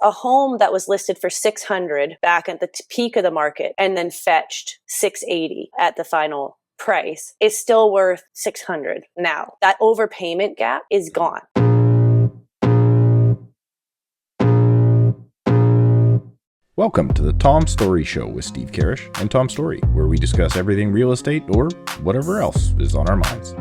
a home that was listed for 600 back at the peak of the market and then fetched 680 at the final price is still worth 600 now. That overpayment gap is gone. Welcome to the Tom Storey Show with Steve Karrasch and Tom Storey, where we discuss everything real estate or whatever else is on our minds.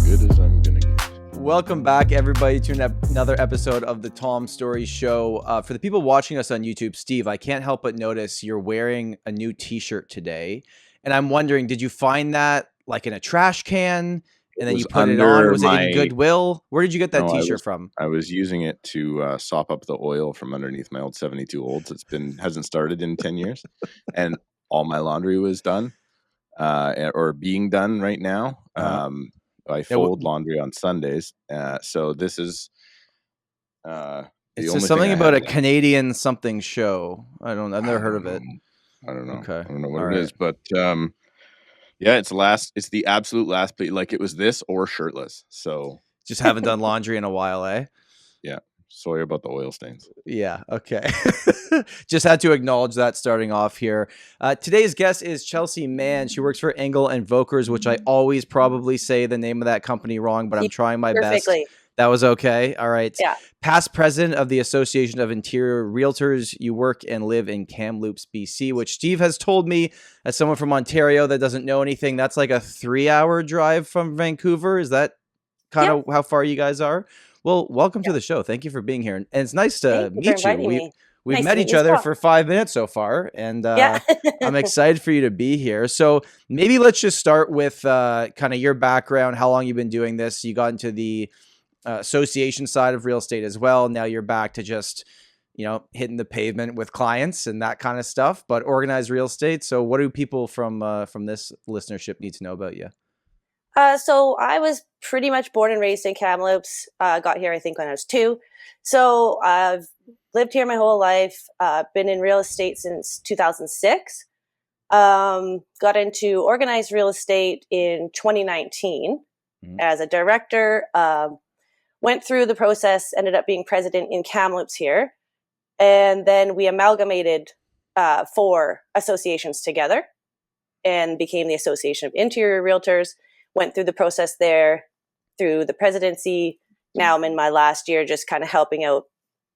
Good as I'm gonna get. Welcome back, everybody, to another episode of the Tom Storey Show. For the people watching us on YouTube, Steve, I can't help but notice you're wearing a new T-shirt today, and I'm wondering, did you find that like in a trash can and then you put it on? Was it in Goodwill? Where did you get that T-shirt from? I was using it to sop up the oil from underneath my old 72 Olds. Hasn't started in 10 years, and all my laundry was done or being done right now. I fold laundry on Sundays, so this is. It's something about a Canadian something show. I've never heard of it. I don't know. Okay. I don't know what it is, but. Yeah, it's the absolute last, but like it was this or shirtless. So just haven't done laundry in a while, eh? Yeah. Sorry about the oil stains. Yeah. Okay. Just had to acknowledge that starting off here. Today's guest is Chelsea Mann. She works for Engel and Volkers, which I always probably say the name of that company wrong, but I'm trying my best. That was okay. All right. Yeah. Past president of the Association of Interior REALTORs. You work and live in Kamloops, BC, which Steve has told me, as someone from Ontario that doesn't know anything, that's like a 3-hour drive from Vancouver. Is that kind of how far you guys are? Well, welcome to the show. Thank you for being here. And it's nice to meet you. We've met each other for 5 minutes so far, and I'm excited for you to be here. So maybe let's just start with kind of your background, how long you've been doing this. You got into the association side of real estate as well. Now you're back to just, hitting the pavement with clients and that kind of stuff, but organized real estate. So what do people from this listenership need to know about you? So I was pretty much born and raised in Kamloops. Got here, I think, when I was 2. So I've lived here my whole life. Been in real estate since 2006. Got into organized real estate in 2019 as a director. Went through the process, ended up being president in Kamloops here. And then we amalgamated 4 associations together and became the Association of Interior REALTORs. Went through the process there, through the presidency. Now I'm in my last year just kind of helping out.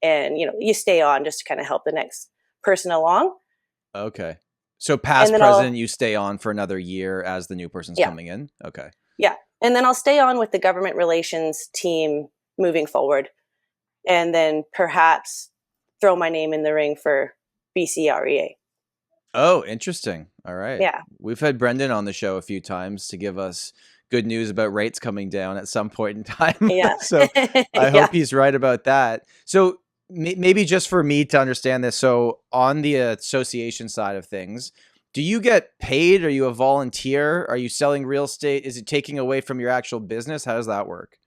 And, you stay on just to kind of help the next person along. Okay. So past president, you stay on for another year as the new person's coming in? Okay. Yeah. And then I'll stay on with the government relations team moving forward, and then perhaps throw my name in the ring for BCREA. Oh, interesting. All right. Yeah. We've had Brendan on the show a few times to give us good news about rates coming down at some point in time. Yeah. So I hope he's right about that. So maybe just for me to understand this. So on the association side of things, do you get paid? Are you a volunteer? Are you selling real estate? Is it taking away from your actual business? How does that work?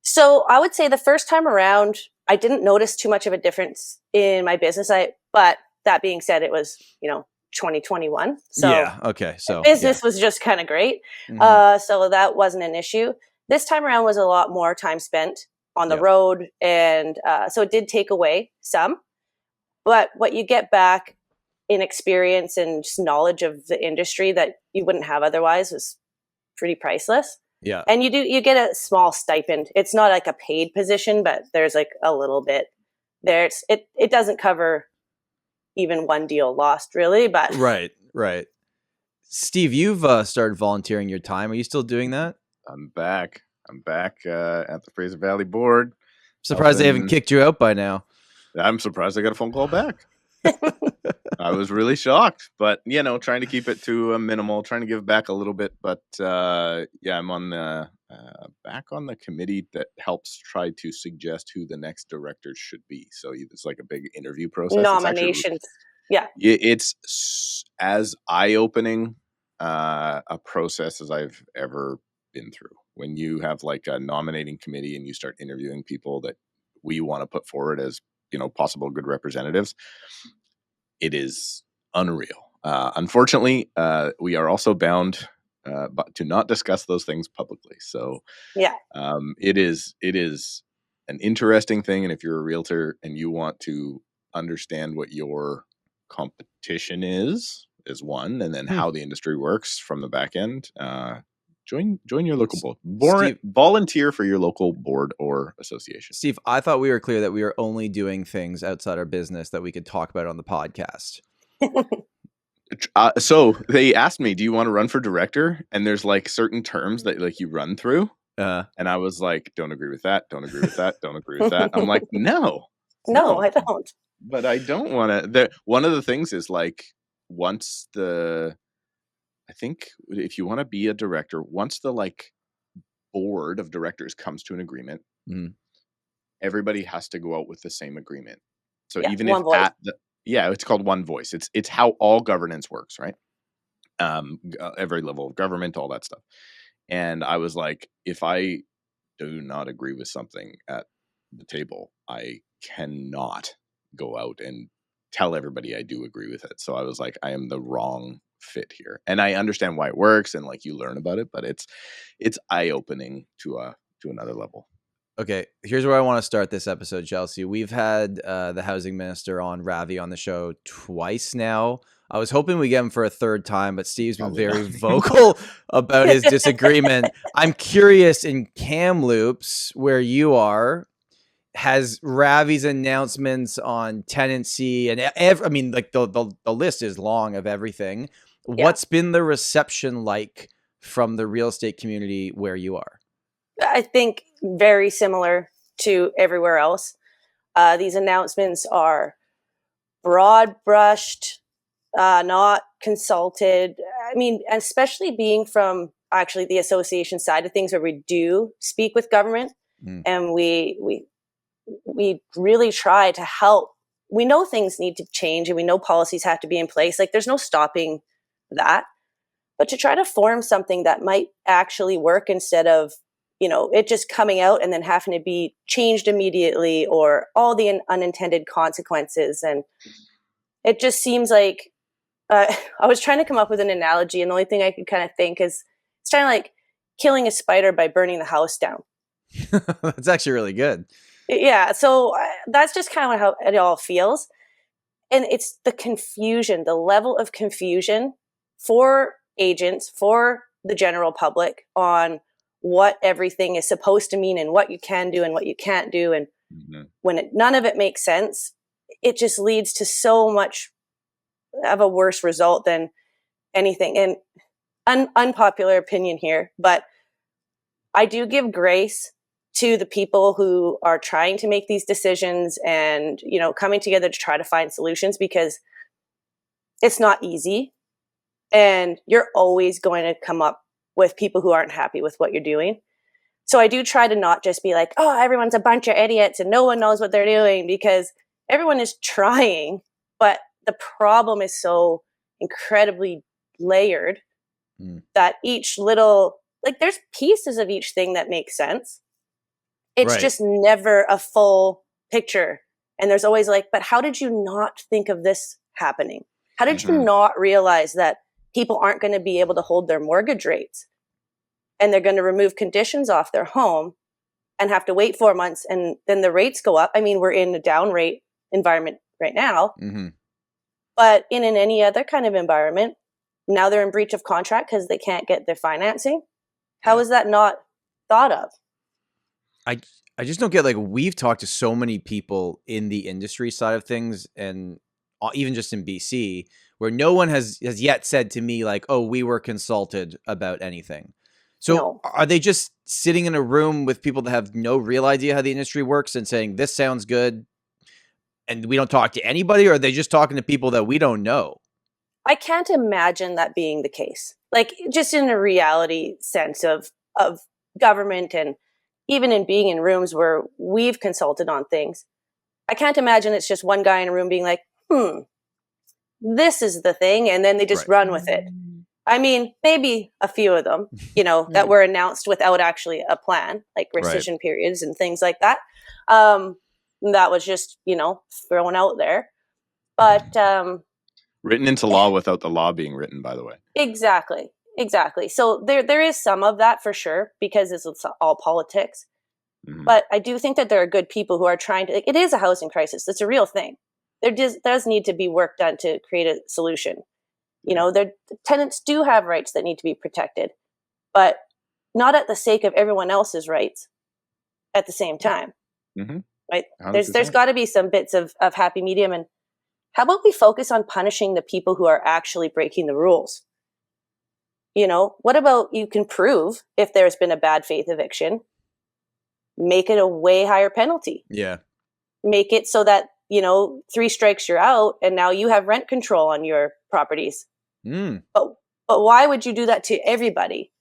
So I would say the first time around, I didn't notice too much of a difference in my business. But that being said, it was, 2021. So yeah. Okay. So business was just kind of great. So that wasn't an issue. This time around was a lot more time spent on the road. And so it did take away some, but what you get back in experience and just knowledge of the industry that you wouldn't have otherwise was pretty priceless. Yeah. And you get a small stipend. It's not like a paid position, but there's like a little bit there. It doesn't cover even one deal lost really, but right. Steve, you've started volunteering your time. Are you still doing that? I'm back at the Fraser Valley board. Surprised they haven't kicked you out by now. I'm surprised I got a phone call back. I was really shocked, but trying to keep it to a minimal, trying to give back a little bit. But I'm on the back on the committee that helps try to suggest who the next directors should be. So it's like a big interview process. Nominations. It's as eye-opening a process as I've ever been through. When you have like a nominating committee and you start interviewing people that we want to put forward as possible good representatives, it is unreal. Unfortunately, we are also bound but to not discuss those things publicly. So Yeah. it is an interesting thing. And if you're a realtor and you want to understand what your competition is one, and then how the industry works from the back end, join your local board. Volunteer for your local board or association. Steve, I thought we were clear that we are only doing things outside our business that we could talk about on the podcast. So they asked me, do you want to run for director? And there's like certain terms that like you run through. And I was like, don't agree with that. Don't agree with that. Don't agree with that. I'm like, no, I don't. But I don't want to. One of the things is like, I think if you want to be a director, once the like board of directors comes to an agreement, everybody has to go out with the same agreement. So even if voice. It's called one voice. It's how all governance works, right? Every level of government, all that stuff. And I was like, if I do not agree with something at the table, I cannot go out and tell everybody I do agree with it. So I was like, I am the wrong fit here. And I understand why it works and like you learn about it, but it's eye-opening to another level. Okay, here's where I want to start this episode, Chelsea. We've had the housing minister on Ravi on the show twice now. I was hoping we get him for a third time, but Steve's been very vocal about his disagreement. I'm curious, in Kamloops, where you are, has Ravi's announcements on tenancy and I mean, like the list is long of everything. Yeah. What's been the reception like from the real estate community where you are? I think very similar to everywhere else. These announcements are broad brushed, not consulted. I mean, especially being from actually the association side of things where we do speak with government and we really try to help. We know things need to change and we know policies have to be in place. Like there's no stopping that, but to try to form something that might actually work instead of, it just coming out and then having to be changed immediately or all the unintended consequences. And it just seems like, I was trying to come up with an analogy and the only thing I could kind of think is it's kind of like killing a spider by burning the house down. That's actually really good. Yeah. So that's just kind of how it all feels. And it's the confusion, the level of confusion for agents, for the general public on what everything is supposed to mean and what you can do and what you can't do. And when none of it makes sense, it just leads to so much of a worse result than anything. And unpopular opinion here, but I do give grace to the people who are trying to make these decisions and, coming together to try to find solutions, because it's not easy. And you're always going to come up with people who aren't happy with what you're doing. So I do try to not just be like, oh, everyone's a bunch of idiots and no one knows what they're doing, because everyone is trying, but the problem is so incredibly layered that each little, like there's pieces of each thing that make sense. It's just never a full picture. And there's always like, but how did you not think of this happening? How did you not realize that people aren't going to be able to hold their mortgage rates and they're going to remove conditions off their home and have to wait 4 months and then the rates go up? I mean, we're in a down rate environment right now, but in any other kind of environment, now they're in breach of contract because they can't get their financing. How is that not thought of? I just don't get, like, we've talked to so many people in the industry side of things, and even just in BC, where no one has yet said to me like, oh, we were consulted about anything. So Are they just sitting in a room with people that have no real idea how the industry works and saying, this sounds good, and we don't talk to anybody? Or are they just talking to people that we don't know? I can't imagine that being the case. Like, just in a reality sense of government, and even in being in rooms where we've consulted on things, I can't imagine it's just one guy in a room being like, this is the thing. And then they just run with it. I mean, maybe a few of them, that were announced without actually a plan, like rescission periods and things like that. That was just, thrown out there. But Written into law without the law being written, by the way. Exactly. So there is some of that for sure, because it's all politics. Mhm. But I do think that there are good people who are trying to, it is a housing crisis. It's a real thing. There does need to be work done to create a solution. You know, the tenants do have rights that need to be protected, but not at the sake of everyone else's rights at the same time. Mm-hmm. Right? 100%. There's got to be some bits of happy medium. And how about we focus on punishing the people who are actually breaking the rules? You know, what about you can prove if there's been a bad faith eviction, make it a way higher penalty. Yeah. Make it so that, you know, 3 strikes you're out and now you have rent control on your properties. But why would you do that to everybody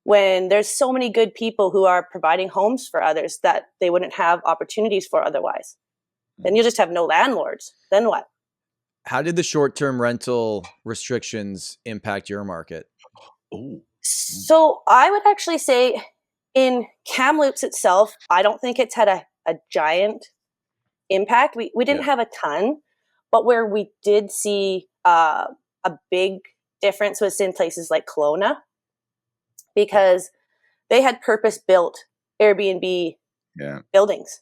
when there's so many good people who are providing homes for others that they wouldn't have opportunities for otherwise? Then you just have no landlords. Then what? How did the short-term rental restrictions impact your market? Oh. So I would actually say in Kamloops itself, I don't think it's had a giant impact. We didn't have a ton, but where we did see a big difference was in places like Kelowna, because they had purpose-built Airbnb buildings.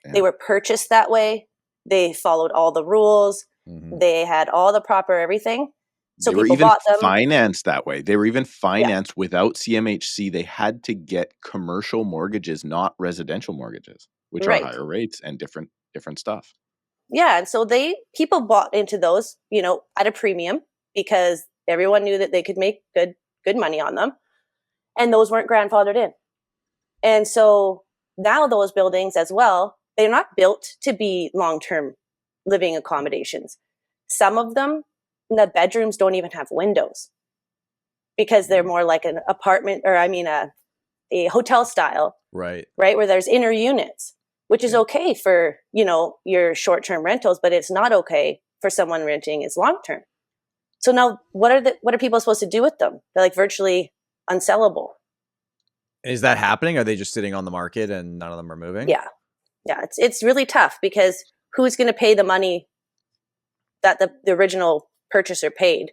Yeah. They were purchased that way. They followed all the rules. Mm-hmm. They had all the proper everything. So they were people even bought them. Financed that way. They were even financed without CMHC. They had to get commercial mortgages, not residential mortgages, which are higher rates and different stuff. Yeah, and so people bought into those, you know, at a premium because everyone knew that they could make good money on them, and those weren't grandfathered in. And so now those buildings as well, they're not built to be long-term living accommodations. Some of them, the bedrooms don't even have windows because they're more like an apartment, or a hotel style, right, where there's inner units, which is okay for, you know, your short-term rentals, but it's not okay for someone renting as long-term. So now what are people supposed to do with them? They're like virtually unsellable. Is that happening? Are they just sitting on the market and none of them are moving? Yeah. It's really tough because who's going to pay the money that the original purchaser paid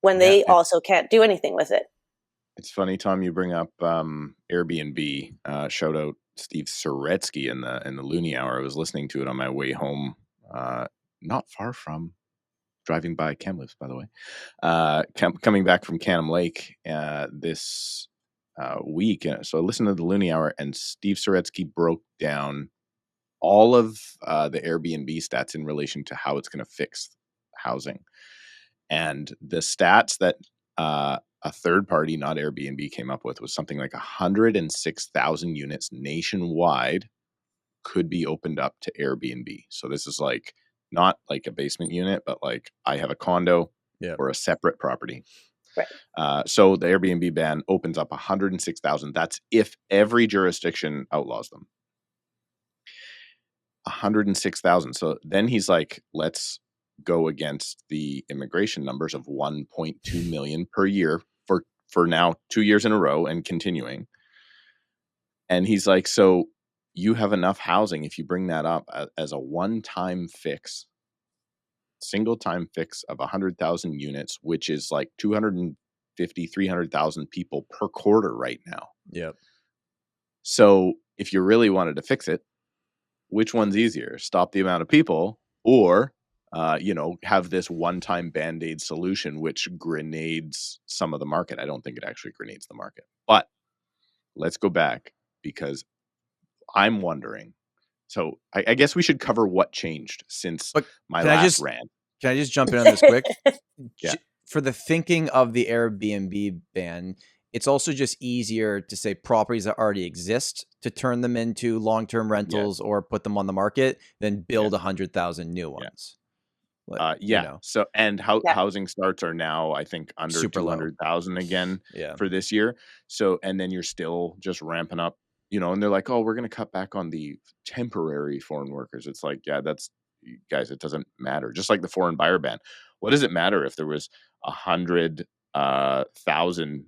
when they also can't do anything with it? It's funny, Tom, you bring up Airbnb. Shout out Steve Soretsky in the Looney Hour. I was listening to it on my way home, not far from driving by Kamloops, by the way. Coming back from Cannon Lake this week. So I listened to the Looney Hour, and Steve Soretsky broke down all of the Airbnb stats in relation to how it's going to fix housing. And the stats that a third party, not Airbnb, came up with was something like 106,000 units nationwide could be opened up to Airbnb. So this is like not like a basement unit, but like I have a condo or a separate property. Right. So the Airbnb ban opens up 106,000. That's if every jurisdiction outlaws them. 106,000. So then he's like, let's go against the immigration numbers of 1.2 million per year for now 2 years in a row and continuing. And he's like, so you have enough housing if you bring that up as a one-time fix, single time fix of 100,000 units, which is like 250, 300,000 people per quarter right now. Yep. So if you really wanted to fix it, which one's easier? Stop the amount of people or have this one-time Band-Aid solution, which grenades some of the market. I don't think it actually grenades the market. But let's go back because I'm wondering. So I guess we should cover what changed since my last rant. Can I just jump in on this quick? Yeah. For the thinking of the Airbnb ban, it's also just easier to say properties that already exist to turn them into long-term rentals or put them on the market than build 100,000 new ones. So housing starts are now, I think, under 200,000 again for this year. So, and then you're still just ramping up, and they're like, oh, we're going to cut back on the temporary foreign workers. It's like, guys, it doesn't matter. Just like the foreign buyer ban. What does it matter if there was 100,000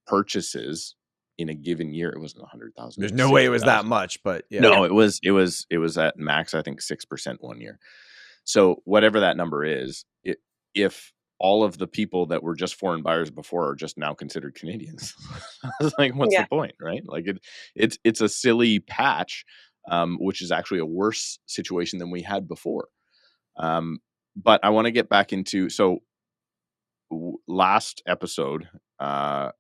purchases in a given year? It wasn't 100,000. There's no way it was that much, but no, it was at max, I think 6% one year. So whatever that number is, if all of the people that were just foreign buyers before are just now considered Canadians. It's like, what's Yeah. the point, right? Like it's a silly patch, which is actually a worse situation than we had before. But I want to get back into, so last episode, I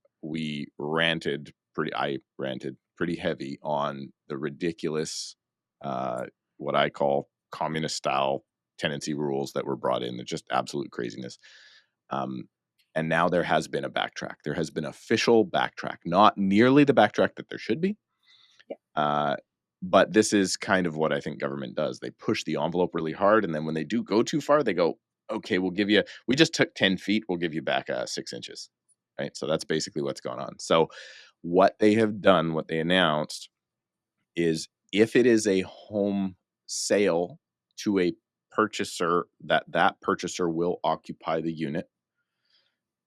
ranted pretty heavy on the ridiculous, what I call communist style tenancy rules that were brought in. They're just absolute craziness. And now there has been a backtrack. There has been official backtrack, not nearly the backtrack that there should be. But this is kind of what I think government does. They push the envelope really hard. And then when they do go too far, they go, okay, we just took 10 feet. We'll give you back 6 inches. Right. So that's basically what's going on. So what they have done, what they announced is, if it is a home sale to a purchaser, that purchaser will occupy the unit,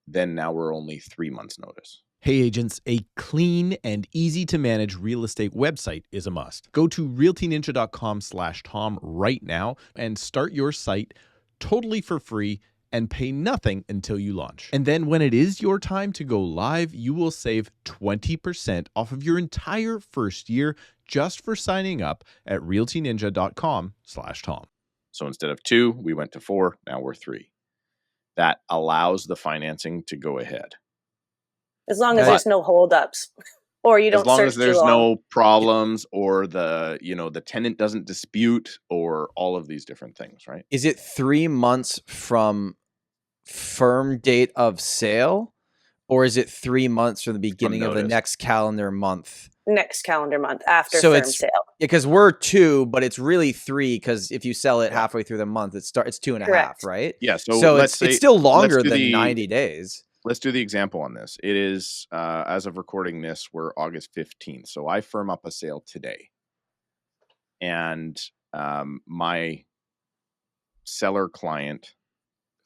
then now we're only 3 months notice. Hey agents, a clean and easy to manage real estate website is a must. Go to realtyninja.com/Tom right now and start your site totally for free and pay nothing until you launch. And then when it is your time to go live, you will save 20% off of your entire first year just for signing up at realtyninja.com/Tom. So instead of 2, we went to 4. Now we're 3. That allows the financing to go ahead. As long as there's no holdups, or you don't. As long search as there's too long. no problems, or the tenant doesn't dispute, or all of these different things, right? Is it 3 months from firm date of sale, or is it 3 months from the beginning of the next calendar month? Next calendar month after firm sale. Because we're 2, but it's really 3, because if you sell it halfway through the month, it's 2.5, right? Yeah. So it's still longer than 90 days. Let's do the example on this. It is, as of recording this, we're August 15th. So I firm up a sale today. And my seller client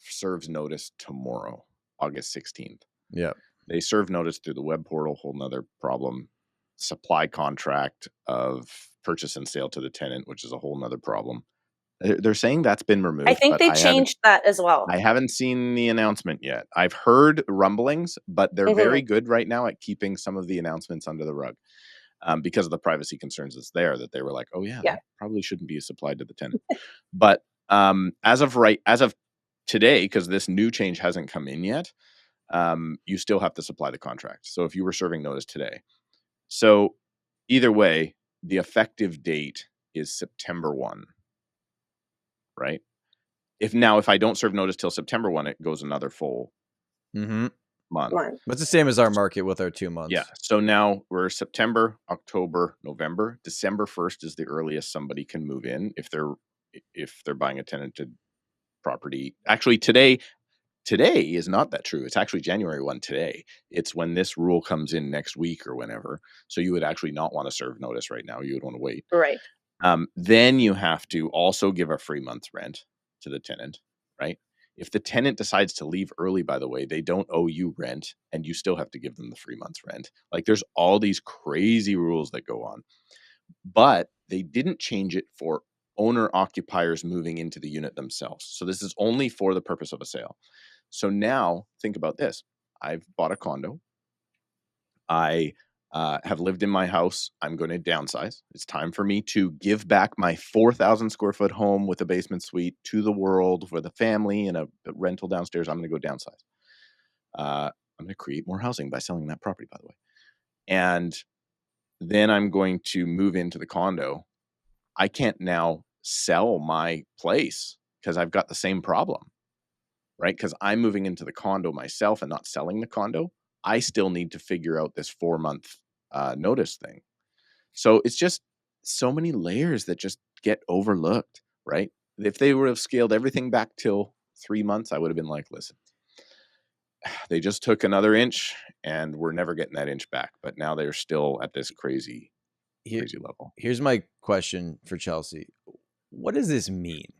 serves notice tomorrow, August 16th. Yeah. They serve notice through the web portal, whole nother problem. Supply contract of purchase and sale to the tenant, which is a whole nother problem. They're saying that's been removed. I think they changed that as well. I haven't seen the announcement yet. I've heard rumblings, but they're very good right now at keeping some of the announcements under the rug, because of the privacy concerns that's there, that they were like, oh yeah, that probably shouldn't be supplied to the tenant. But as of today, because this new change hasn't come in yet, you still have to supply the contract. So if you were serving notice today. So either way, the effective date is September 1. Right? If I don't serve notice till September 1, it goes another full month. That's the same as our market with our 2 months. Yeah. So now we're September, October, November. December 1st is the earliest somebody can move in if they're buying a tenanted property. Actually, today is not that true. It's actually January 1 today. It's when this rule comes in next week or whenever. So you would actually not want to serve notice right now. You would want to wait. Right. Then you have to also give a free month's rent to the tenant, right? If the tenant decides to leave early, by the way, they don't owe you rent, and you still have to give them the 3 months rent. Like, there's all these crazy rules that go on, but they didn't change it for owner occupiers moving into the unit themselves. So this is only for the purpose of a sale. So now think about this. I've bought a condo. I have lived in my house. I'm going to downsize. It's time for me to give back my 4,000 square foot home with a basement suite to the world for the family and a rental downstairs. I'm going to go downsize. I'm going to create more housing by selling that property, by the way. And then I'm going to move into the condo. I can't now sell my place because I've got the same problem, right? Because I'm moving into the condo myself and not selling the condo. I still need to figure out this 4-month notice thing. So it's just so many layers that just get overlooked, right? If they would have scaled everything back till 3 months, I would have been like, listen, they just took another inch and we're never getting that inch back. But now they're still at this crazy level. Here's my question for Chelsea. What does this mean?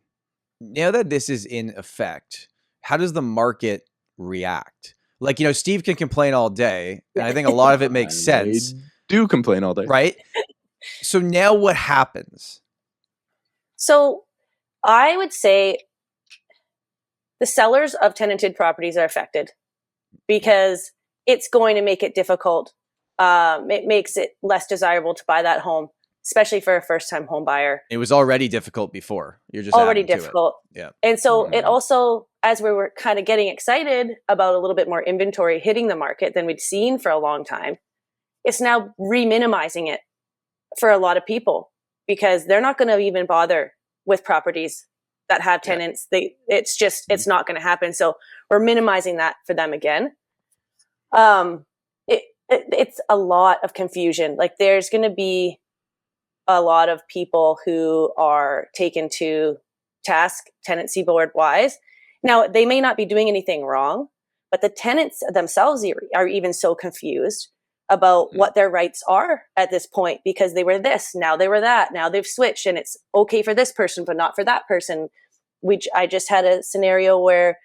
Now that this is in effect, how does the market react? Like, Steve can complain all day, and I think a lot of it makes sense. They do complain all day. Right? So now what happens? So I would say the sellers of tenanted properties are affected because it's going to make it difficult. It makes it less desirable to buy that home, especially for a first-time home buyer. It was already difficult before. You're just already adding to it. difficult. Yeah. And so it also, as we were kind of getting excited about a little bit more inventory hitting the market than we'd seen for a long time, it's now re-minimizing it for a lot of people because they're not going to even bother with properties that have tenants. It's not going to happen. So we're minimizing that for them again. It's a lot of confusion. Like there's going to be a lot of people who are taken to task tenancy board wise. Now, they may not be doing anything wrong, but the tenants themselves are even so confused about what their rights are at this point because they were this, now they were that, now they've switched and it's okay for this person, but not for that person. I just had a scenario where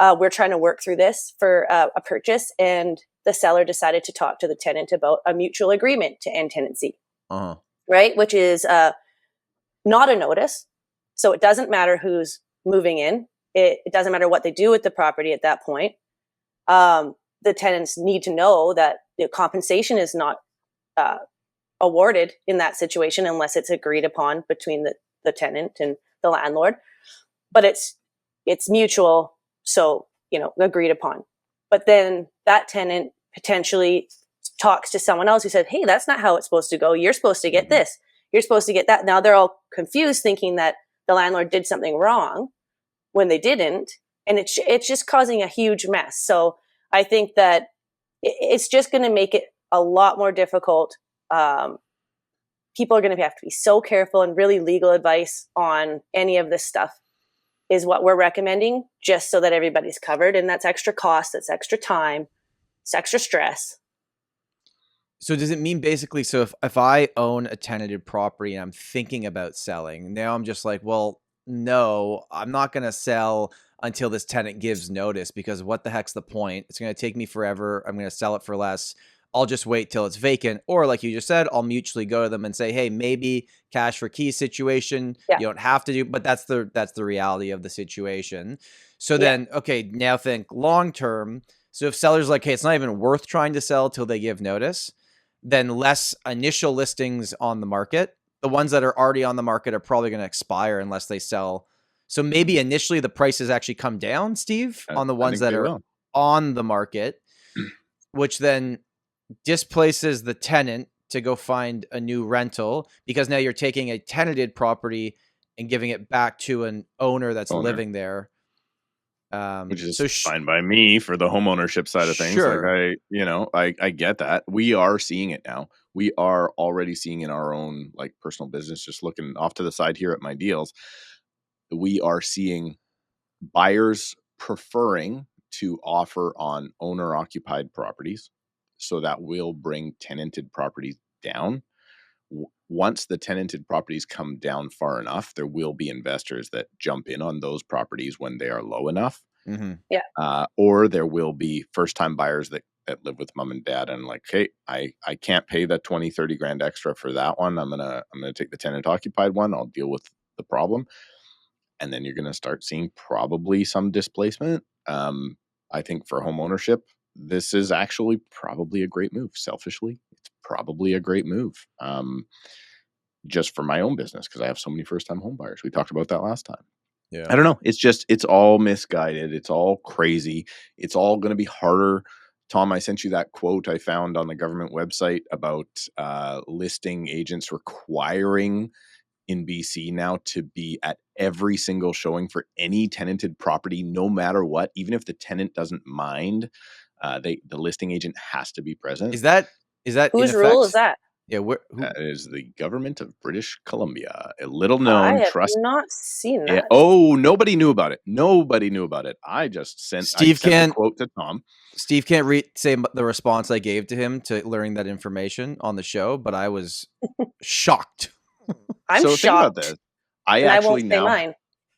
we're trying to work through this for a purchase and the seller decided to talk to the tenant about a mutual agreement to end tenancy, right? Which is not a notice. So it doesn't matter who's moving in. It doesn't matter what they do with the property at that point. The tenants need to know that the compensation is not awarded in that situation unless it's agreed upon between the tenant and the landlord. But it's mutual, so agreed upon. But then that tenant potentially talks to someone else who said, "Hey, that's not how it's supposed to go. You're supposed to get this. You're supposed to get that." Now they're all confused, thinking that the landlord did something wrong when they didn't, and it's just causing a huge mess. So I think that it's just going to make it a lot more difficult. People are going to have to be so careful, and really legal advice on any of this stuff is what we're recommending, just so that everybody's covered. And that's extra cost, that's extra time, it's extra stress. So does it mean basically, so if I own a tenanted property and I'm thinking about selling, now I'm just like, well, no, I'm not going to sell until this tenant gives notice, because what the heck's the point? It's going to take me forever. I'm going to sell it for less. I'll just wait till it's vacant. Or like you just said, I'll mutually go to them and say, hey, maybe cash for key situation. Yeah. You don't have to do, but that's the reality of the situation. So then, okay, now think long term. So if sellers like, hey, it's not even worth trying to sell till they give notice, then less initial listings on the market. The ones that are already on the market are probably going to expire unless they sell. So maybe initially the prices actually come down, Steve, on the ones that are on the market, which then displaces the tenant to go find a new rental, because now you're taking a tenanted property and giving it back to an owner that's living there. Which is fine by me for the homeownership side of things. Sure. Like I get that. We are seeing it now. We are already seeing in our own like personal business, just looking off to the side here at my deals, we are seeing buyers preferring to offer on owner occupied properties. So that will bring tenanted properties down. Once the tenanted properties come down far enough, there will be investors that jump in on those properties when they are low enough. Or there will be first-time buyers that live with mom and dad and like, hey, I can't pay the 20, 30 grand extra for that one. I'm gonna take the tenant occupied one. I'll deal with the problem. And then you're gonna start seeing probably some displacement. I think for home ownership, this is actually probably a great move. Selfishly, it's probably a great move. Just for my own business, because I have so many first-time home buyers. We talked about that last time. Yeah. I don't know. It's all misguided. It's all crazy. It's all going to be harder. Tom, I sent you that quote I found on the government website about listing agents requiring in BC now to be at every single showing for any tenanted property, no matter what, even if the tenant doesn't mind. The listing agent has to be present. Is that whose rule is that? Yeah, that is the government of British Columbia. A little known. I have not seen that. Nobody knew about it. Nobody knew about it. I just sent. Steve can't quote to Tom. Steve can't say the response I gave to him to learning that information on the show, but I was shocked. I'm shocked. Think about this. I won't say mine.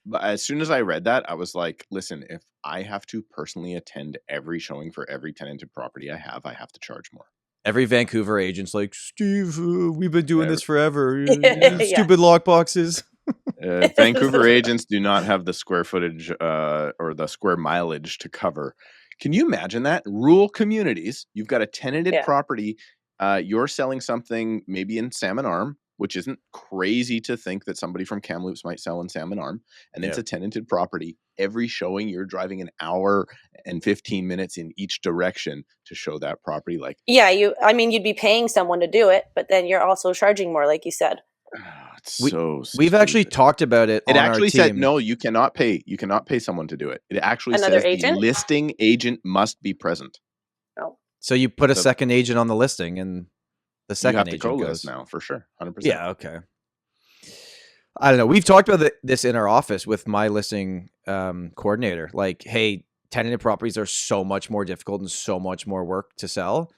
But as soon as I read that, I was like, listen, if I have to personally attend every showing for every tenanted property I have to charge more. Every Vancouver agent's like, Steve, we've been doing this forever. Stupid lockboxes. Vancouver agents do not have the square footage or the square mileage to cover. Can you imagine that? Rural communities, you've got a tenanted Yeah. property. You're selling something maybe in Salmon Arm, which isn't crazy to think that somebody from Kamloops might sell in Salmon Arm. And it's a tenanted property. Every showing, you're driving an hour and 15 minutes in each direction to show that property. Like, Yeah, you'd be paying someone to do it, but then you're also charging more, like you said. it's We- so We've actually stupid. talked about it It on actually our said team. no, you cannot pay. You cannot pay someone to do it. It actually Another says agent? the listing agent must be present. No. So you put a So- second agent on the listing, and the You second have to agent co-list goes. now for sure, 100%. Yeah, okay. I don't know. We've talked about this in our office with my listing coordinator. Like, hey, tenanted properties are so much more difficult and so much more work to sell.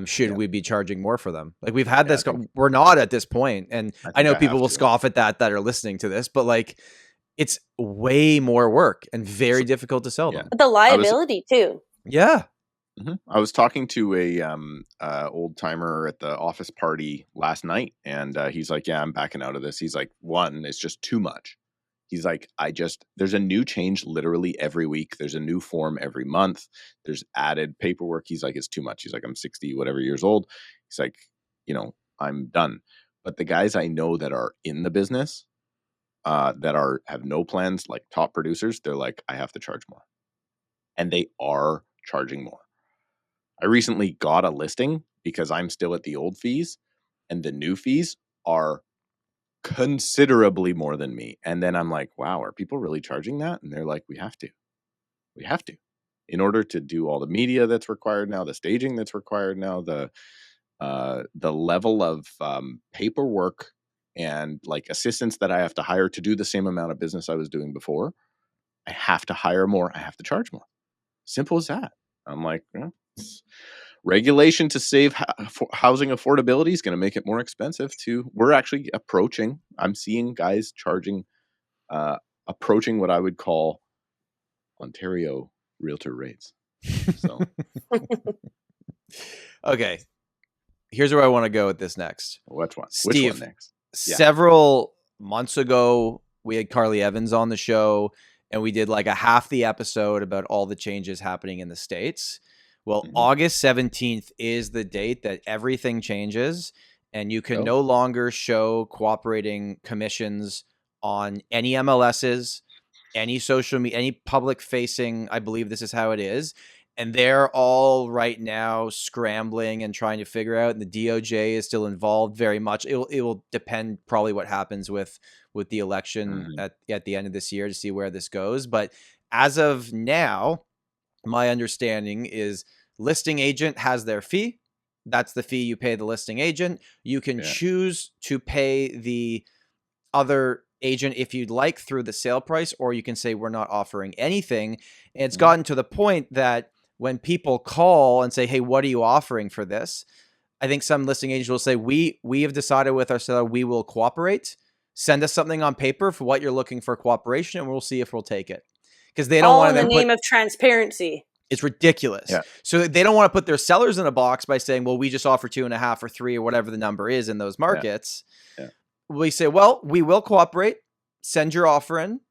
Should we be charging more for them? Like, we've had this. We're not at this point, and I know people will scoff at that are listening to this, but like, it's way more work and very difficult to sell them. But the liability too. Yeah. I was talking to a old timer at the office party last night, and he's like, "Yeah, I'm backing out of this." He's like, "One, it's just too much." He's like, there's a new change literally every week. There's a new form every month. There's added paperwork. He's like, it's too much. He's like, I'm 60, whatever years old. He's like, I'm done. But the guys I know that are in the business, that have no plans, like top producers, they're like, I have to charge more. And they are charging more. I recently got a listing because I'm still at the old fees, and the new fees are considerably more than me. And then I'm like, wow, are people really charging that? And they're like, we have to in order to do all the media that's required now, the staging that's required now, the level of paperwork and like assistants that I have to hire to do the same amount of business I was doing before. I have to hire more. I have to charge more. Simple as that. I'm like, regulation to save housing affordability is going to make it more expensive we're actually I'm seeing guys charging, approaching what I would call Ontario realtor rates. So, Okay. Here's where I want to go with this next. which one? Steve, Which one next? Yeah. Several months ago, we had Carly Evans on the show, and we did like a half the episode about all the changes happening in the States. Well, August 17th is the date that everything changes, and you can no longer show cooperating commissions on any MLSs, any social media, any public facing. I believe this is how it is. And they're all right now scrambling and trying to figure out, and the DOJ is still involved very much. It will depend probably what happens with the election at the end of this year to see where this goes. But as of now, my understanding is listing agent has their fee. That's the fee you pay the listing agent. You can choose to pay the other agent if you'd like through the sale price, or you can say we're not offering anything. And it's gotten to the point that when people call and say, hey, what are you offering for this? I think some listing agents will say, we have decided with our seller, we will cooperate. Send us something on paper for what you're looking for cooperation, and we'll see if we'll take it. Because they don't want to in the name of transparency. It's ridiculous. Yeah. So they don't want to put their sellers in a box by saying, well, we just offer 2.5 or 3 or whatever the number is in those markets. Yeah. We say, well, we will cooperate. Send your offer in.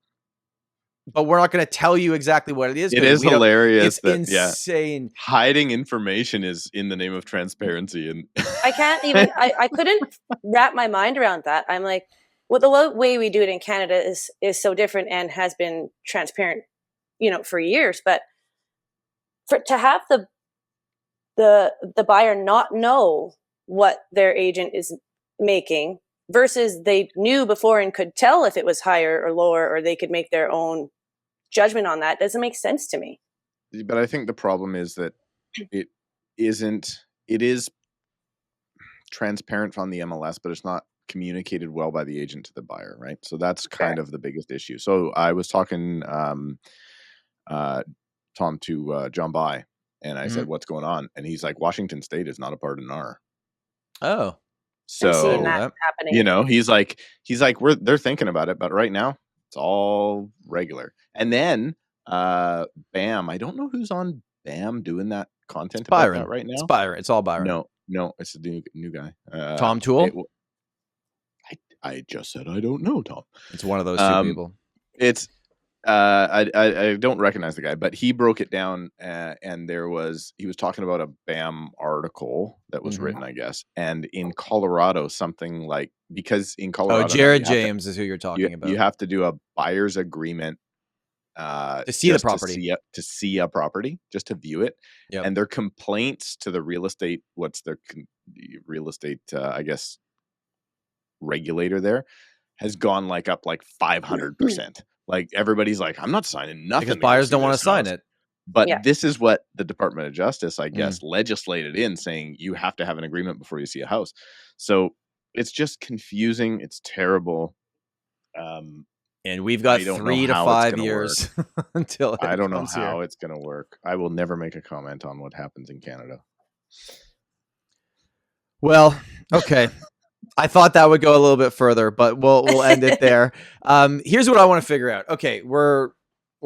But we're not going to tell you exactly what it is. It is hilarious. It's insane. Hiding information is in the name of transparency. And I can't even, I couldn't wrap my mind around that. I'm like, well, the way we do it in Canada is so different and has been transparent, for years. But to have the buyer not know what their agent is making versus they knew before and could tell if it was higher or lower, or they could make their own judgment on that, doesn't make sense to me. But I think the problem is that it is transparent on the MLS, but it's not communicated well by the agent to the buyer, right? So that's kind of the biggest issue. So I was talking, Tom, to John By, and I said, what's going on? And he's like, Washington State is not a part of NAR. Oh. So, I'm seeing that happening. he's like, they're thinking about it, but right now it's all regular. And then, BAM, I don't know who's on BAM doing that content about that right now. It's Byron. It's all Byron. No, it's a new guy. Tom Toole? I just said I don't know, Tom. It's one of those two people. It's I don't recognize the guy, but he broke it down, and he was talking about a BAM article that was written, I guess, and in Colorado, something like, because in Colorado, Jared James is who you're talking about. You have to do a buyer's agreement to see the property, to see a property, just to view it. Yep. And their complaints to the real estate, I guess, regulator there has gone like up like 500%. Like everybody's like, I'm not signing nothing because buyers don't want to sign it. But this is what the Department of Justice, I guess, legislated in, saying you have to have an agreement before you see a house. So it's just confusing. It's terrible. And we've got 3 to 5 years until I don't know how it's going to work. I will never make a comment on what happens in Canada. Well, okay. I thought that would go a little bit further, but we'll end it there. Here's what I want to figure out. Okay, we're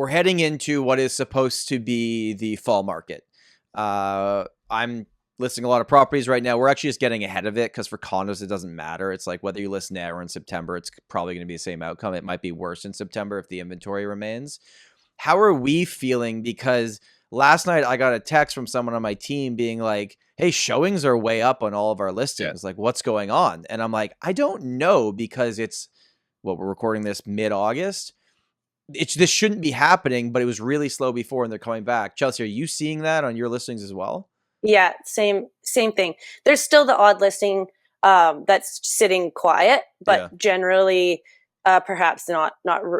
heading into what is supposed to be the fall market. I'm listing a lot of properties right now. We're actually just getting ahead of it because for condos, it doesn't matter. It's like whether you list now or in September, it's probably going to be the same outcome. It might be worse in September if the inventory remains. How are we feeling? Because last night I got a text from someone on my team being like, hey, showings are way up on all of our listings. Yeah. Like, what's going on? And I'm like, I don't know, because we're recording this mid-August. This shouldn't be happening, but it was really slow before and they're coming back. Chelsea, are you seeing that on your listings as well? Yeah, same thing. There's still the odd listing that's sitting quiet, but generally perhaps not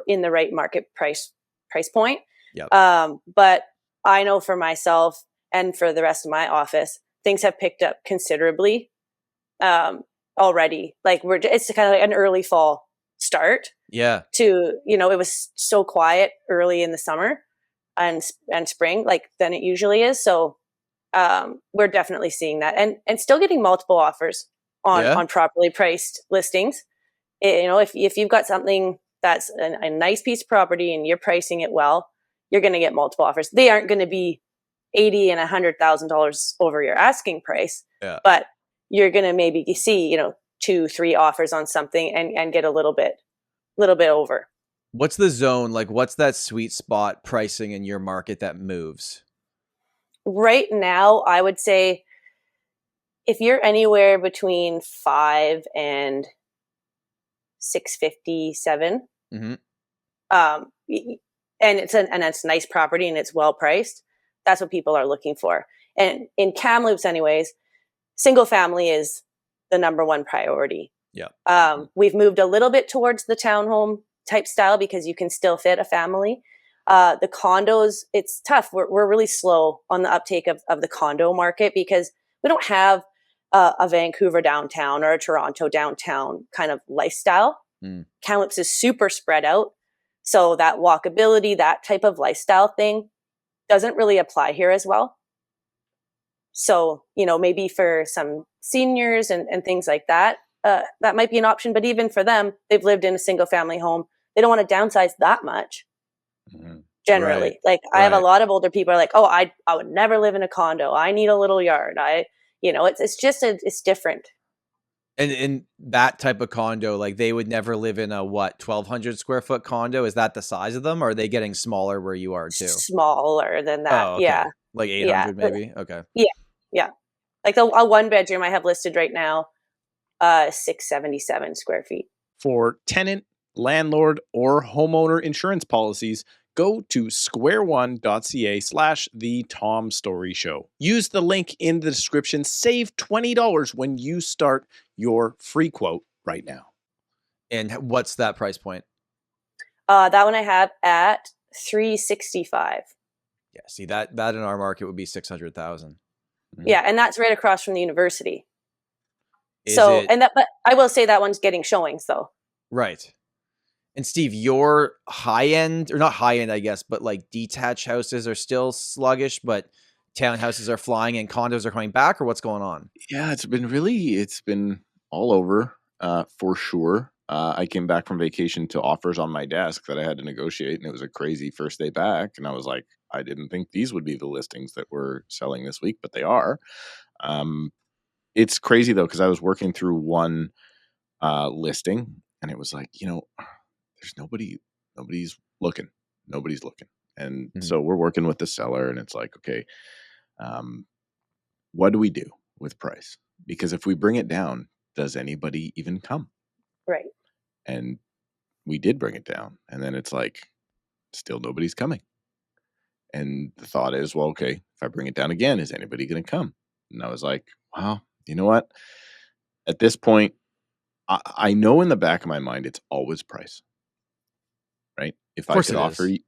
in the right market price point. Yep. But I know for myself and for the rest of my office, things have picked up considerably already. Like it's kind of like an early fall start. Yeah. To, it was so quiet early in the summer and spring, like than it usually is. So we're definitely seeing that, and still getting multiple offers on properly priced listings. If you've got something that's a nice piece of property and you're pricing it well, you're going to get multiple offers. They aren't going to be $80,000 and $100,000 over your asking price, but you're going to maybe see 2-3 offers on something and get a little bit over. What's the zone? Like, what's that sweet spot pricing in your market that moves? Right now, I would say if you're anywhere between 5 and 657, and it's a nice property and it's well priced, that's what people are looking for. And in Kamloops, anyways, single family is the number one priority. Yeah. We've moved a little bit towards the townhome type style because you can still fit a family. The condos, it's tough. We're really slow on the uptake of the condo market because we don't have a Vancouver downtown or a Toronto downtown kind of lifestyle. Kamloops is super spread out. So that walkability, that type of lifestyle thing doesn't really apply here as well. So, maybe for some seniors and things like that, that might be an option. But even for them, they've lived in a single family home. They don't want to downsize that much. Generally, I have a lot of older people are like, oh, I would never live in a condo. I need a little yard. It's different. And in that type of condo, like they would never live in a 1,200 square foot condo. Is that the size of them, or are they getting smaller where you are too? Smaller than that. Oh, okay. Yeah. Like 800 maybe. Okay. Yeah. Like a 1-bedroom I have listed right now, 677 square feet. For tenant, landlord, or homeowner insurance policies, go to squareone.ca/the Tom Storey Show. Use the link in the description. Save $20 when you start your free quote right now. And what's that price point? That one I have at $365. Yeah, see that in our market would be $600,000. Yeah, and that's right across from the university. But I will say that one's getting showings though. Right. And Steve, your high end, or not high end, I guess, but like detached houses are still sluggish, but townhouses are flying and condos are coming back, or what's going on? Yeah, it's been all over for sure. I came back from vacation to offers on my desk that I had to negotiate, and it was a crazy first day back. And I was like, I didn't think these would be the listings that were selling this week, but they are. It's crazy though, because I was working through one listing And it was like, there's nobody's looking. Nobody's looking. And so we're working with the seller, and it's like, okay, what do we do with price? Because if we bring it down, does anybody even come? Right. And we did bring it down. And then it's like, still nobody's coming. And the thought is, well, okay, if I bring it down again, is anybody going to come? And I was like, well, you know what? At this point, I know in the back of my mind, it's always price, right? If I could offer you,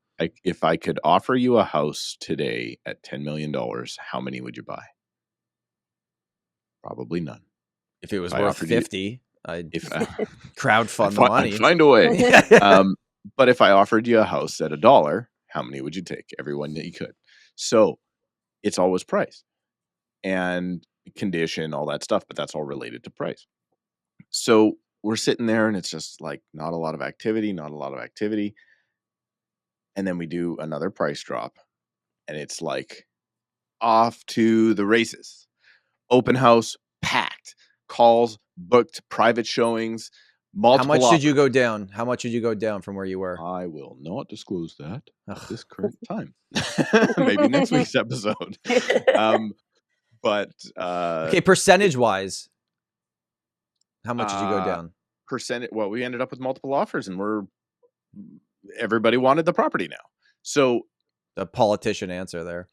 if I could offer you a house today at $10 million, how many would you buy? Probably none. If it was worth 50, I'd crowdfund the money. I'd find a way. But if I offered you a house at $1, how many would you take? Everyone that you could. So it's always price and condition, all that stuff, but that's all related to price. So we're sitting there, and it's just like not a lot of activity. And then we do another price drop, and it's like off to the races. Open house, packed. Calls, booked, private showings, multiple How much offers. did you go down? How much did you go down from where you were? I will not disclose that at this current time. Maybe next week's episode. But okay, percentage-wise, how much did you go down? Well, we ended up with multiple offers, and everybody wanted the property now. So the politician answer there.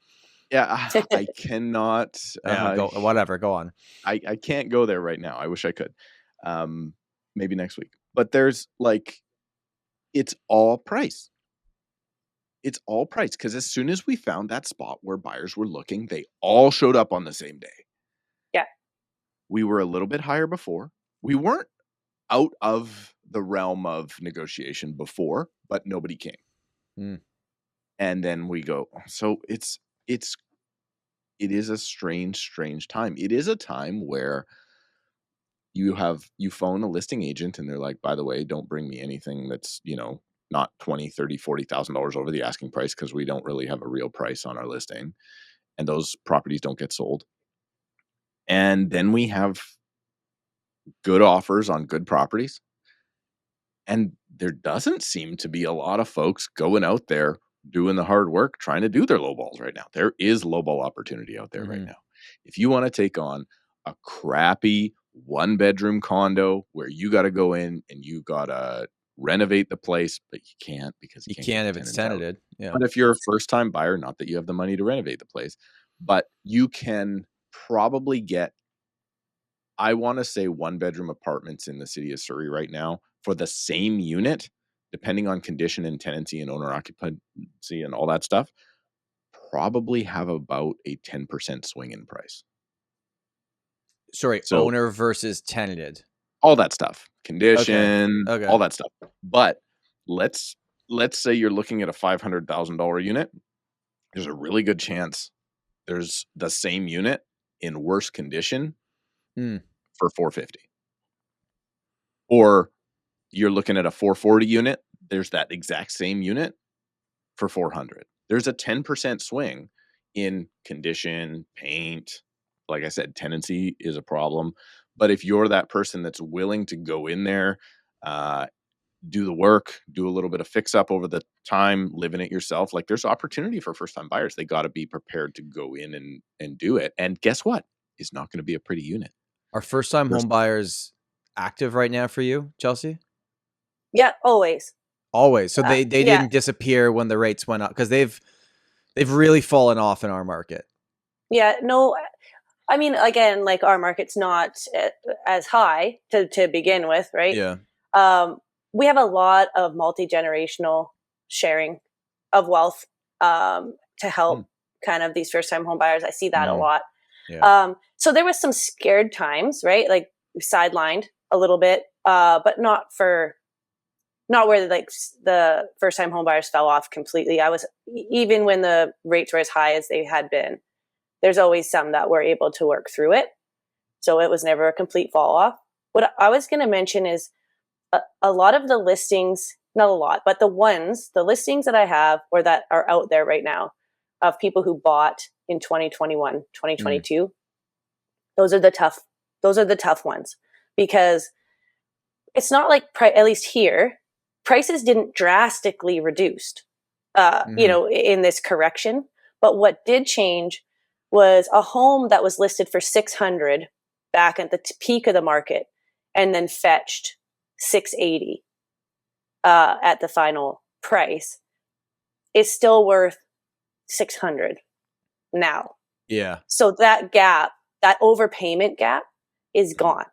Yeah, I cannot. Go on. I can't go there right now. I wish I could. Maybe next week. But there's it's all price. It's all price, because as soon as we found that spot where buyers were looking, they all showed up on the same day. Yeah. We were a little bit higher before. We weren't out of the realm of negotiation before, but nobody came. And then we go, so it is a strange time. It is a time where you phone a listing agent, and they're like, by the way, don't bring me anything that's, not $20,000, $30,000, $40,000 over the asking price, because we don't really have a real price on our listing, and those properties don't get sold. And then we have good offers on good properties, and there doesn't seem to be a lot of folks going out there doing the hard work, trying to do their lowballs right now. There is lowball opportunity out there right now. If you want to take on a crappy 1-bedroom condo where you got to go in and you got to renovate the place, but you can't, because you can't if it's tenanted. Yeah. But if you're a first-time buyer, not that you have the money to renovate the place, but you can probably get, I want to say, 1-bedroom apartments in the city of Surrey right now for the same unit, depending on condition and tenancy and owner occupancy and all that stuff, probably have about a 10% swing in price. Sorry, so, owner versus tenanted. All that stuff. Condition, okay. All that stuff. But let's say you're looking at a $500,000 unit. There's a really good chance there's the same unit in worse condition for $450,000. Or you're looking at a 440 unit, there's that exact same unit for $400,000. There's a 10% swing in condition, paint. Like I said, tenancy is a problem. But if you're that person that's willing to go in there, do the work, do a little bit of fix up over the time, live in it yourself, there's opportunity for first-time buyers. They got to be prepared to go in and do it. And guess what? It's not going to be a pretty unit. Are first-time home buyers active right now for you, Chelsea? Yeah, always. Always. So they didn't disappear when the rates went up, because they've really fallen off in our market. Yeah, no, I mean, again, our market's not as high to begin with, right? Yeah. We have a lot of multi-generational sharing of wealth to help kind of these first-time home buyers. I see that a lot. Yeah. So there was some scared times, right? Sidelined a little bit, but not where the first-time home buyers fell off completely. Even when the rates were as high as they had been, there's always some that were able to work through it. So it was never a complete fall off. What I was going to mention is a lot of the listings, not a lot, but the listings that I have or that are out there right now of people who bought in 2021, 2022, those are the tough ones, because it's not like, at least here, prices didn't drastically reduced, in this correction. But what did change was a home that was listed for 600 back at the peak of the market and then fetched 680 at the final price is still worth 600 now. Yeah. So that gap, that overpayment gap is gone.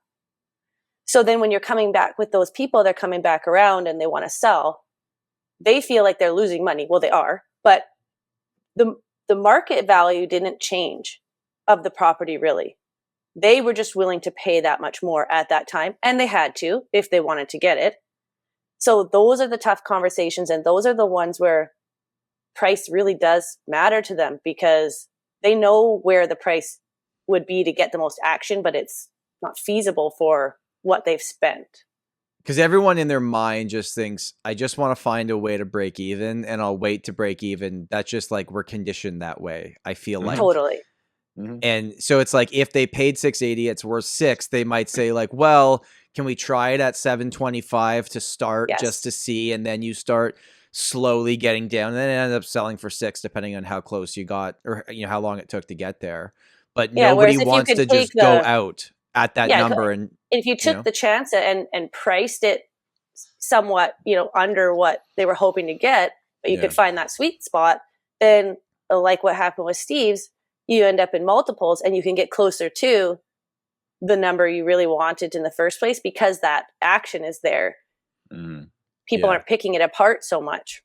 So then when you're coming back with those people, they're coming back around and they want to sell, they feel like they're losing money. Well, they are, but the market value didn't change of the property really. They were just willing to pay that much more at that time, and they had to if they wanted to get it. So those are the tough conversations, and those are the ones where price really does matter to them, because they know where the price would be to get the most action, but it's not feasible for what they've spent. Because everyone in their mind just thinks, I just want to find a way to break even, and I'll wait to break even. That's just like, we're conditioned that way, I feel like. Totally. And so it's like, if they paid 680, it's worth 6. They might say like, well, can we try it at 725 to start, just to see? And then you start slowly getting down, and then it ends up selling for 6, depending on how close you got, or how long it took to get there. But nobody wants to just go out at that number. And if you took the chance and priced it somewhat, under what they were hoping to get, but you could find that sweet spot, then like what happened with Steve's, you end up in multiples, and you can get closer to the number you really wanted in the first place, because that action is there. People aren't picking it apart so much.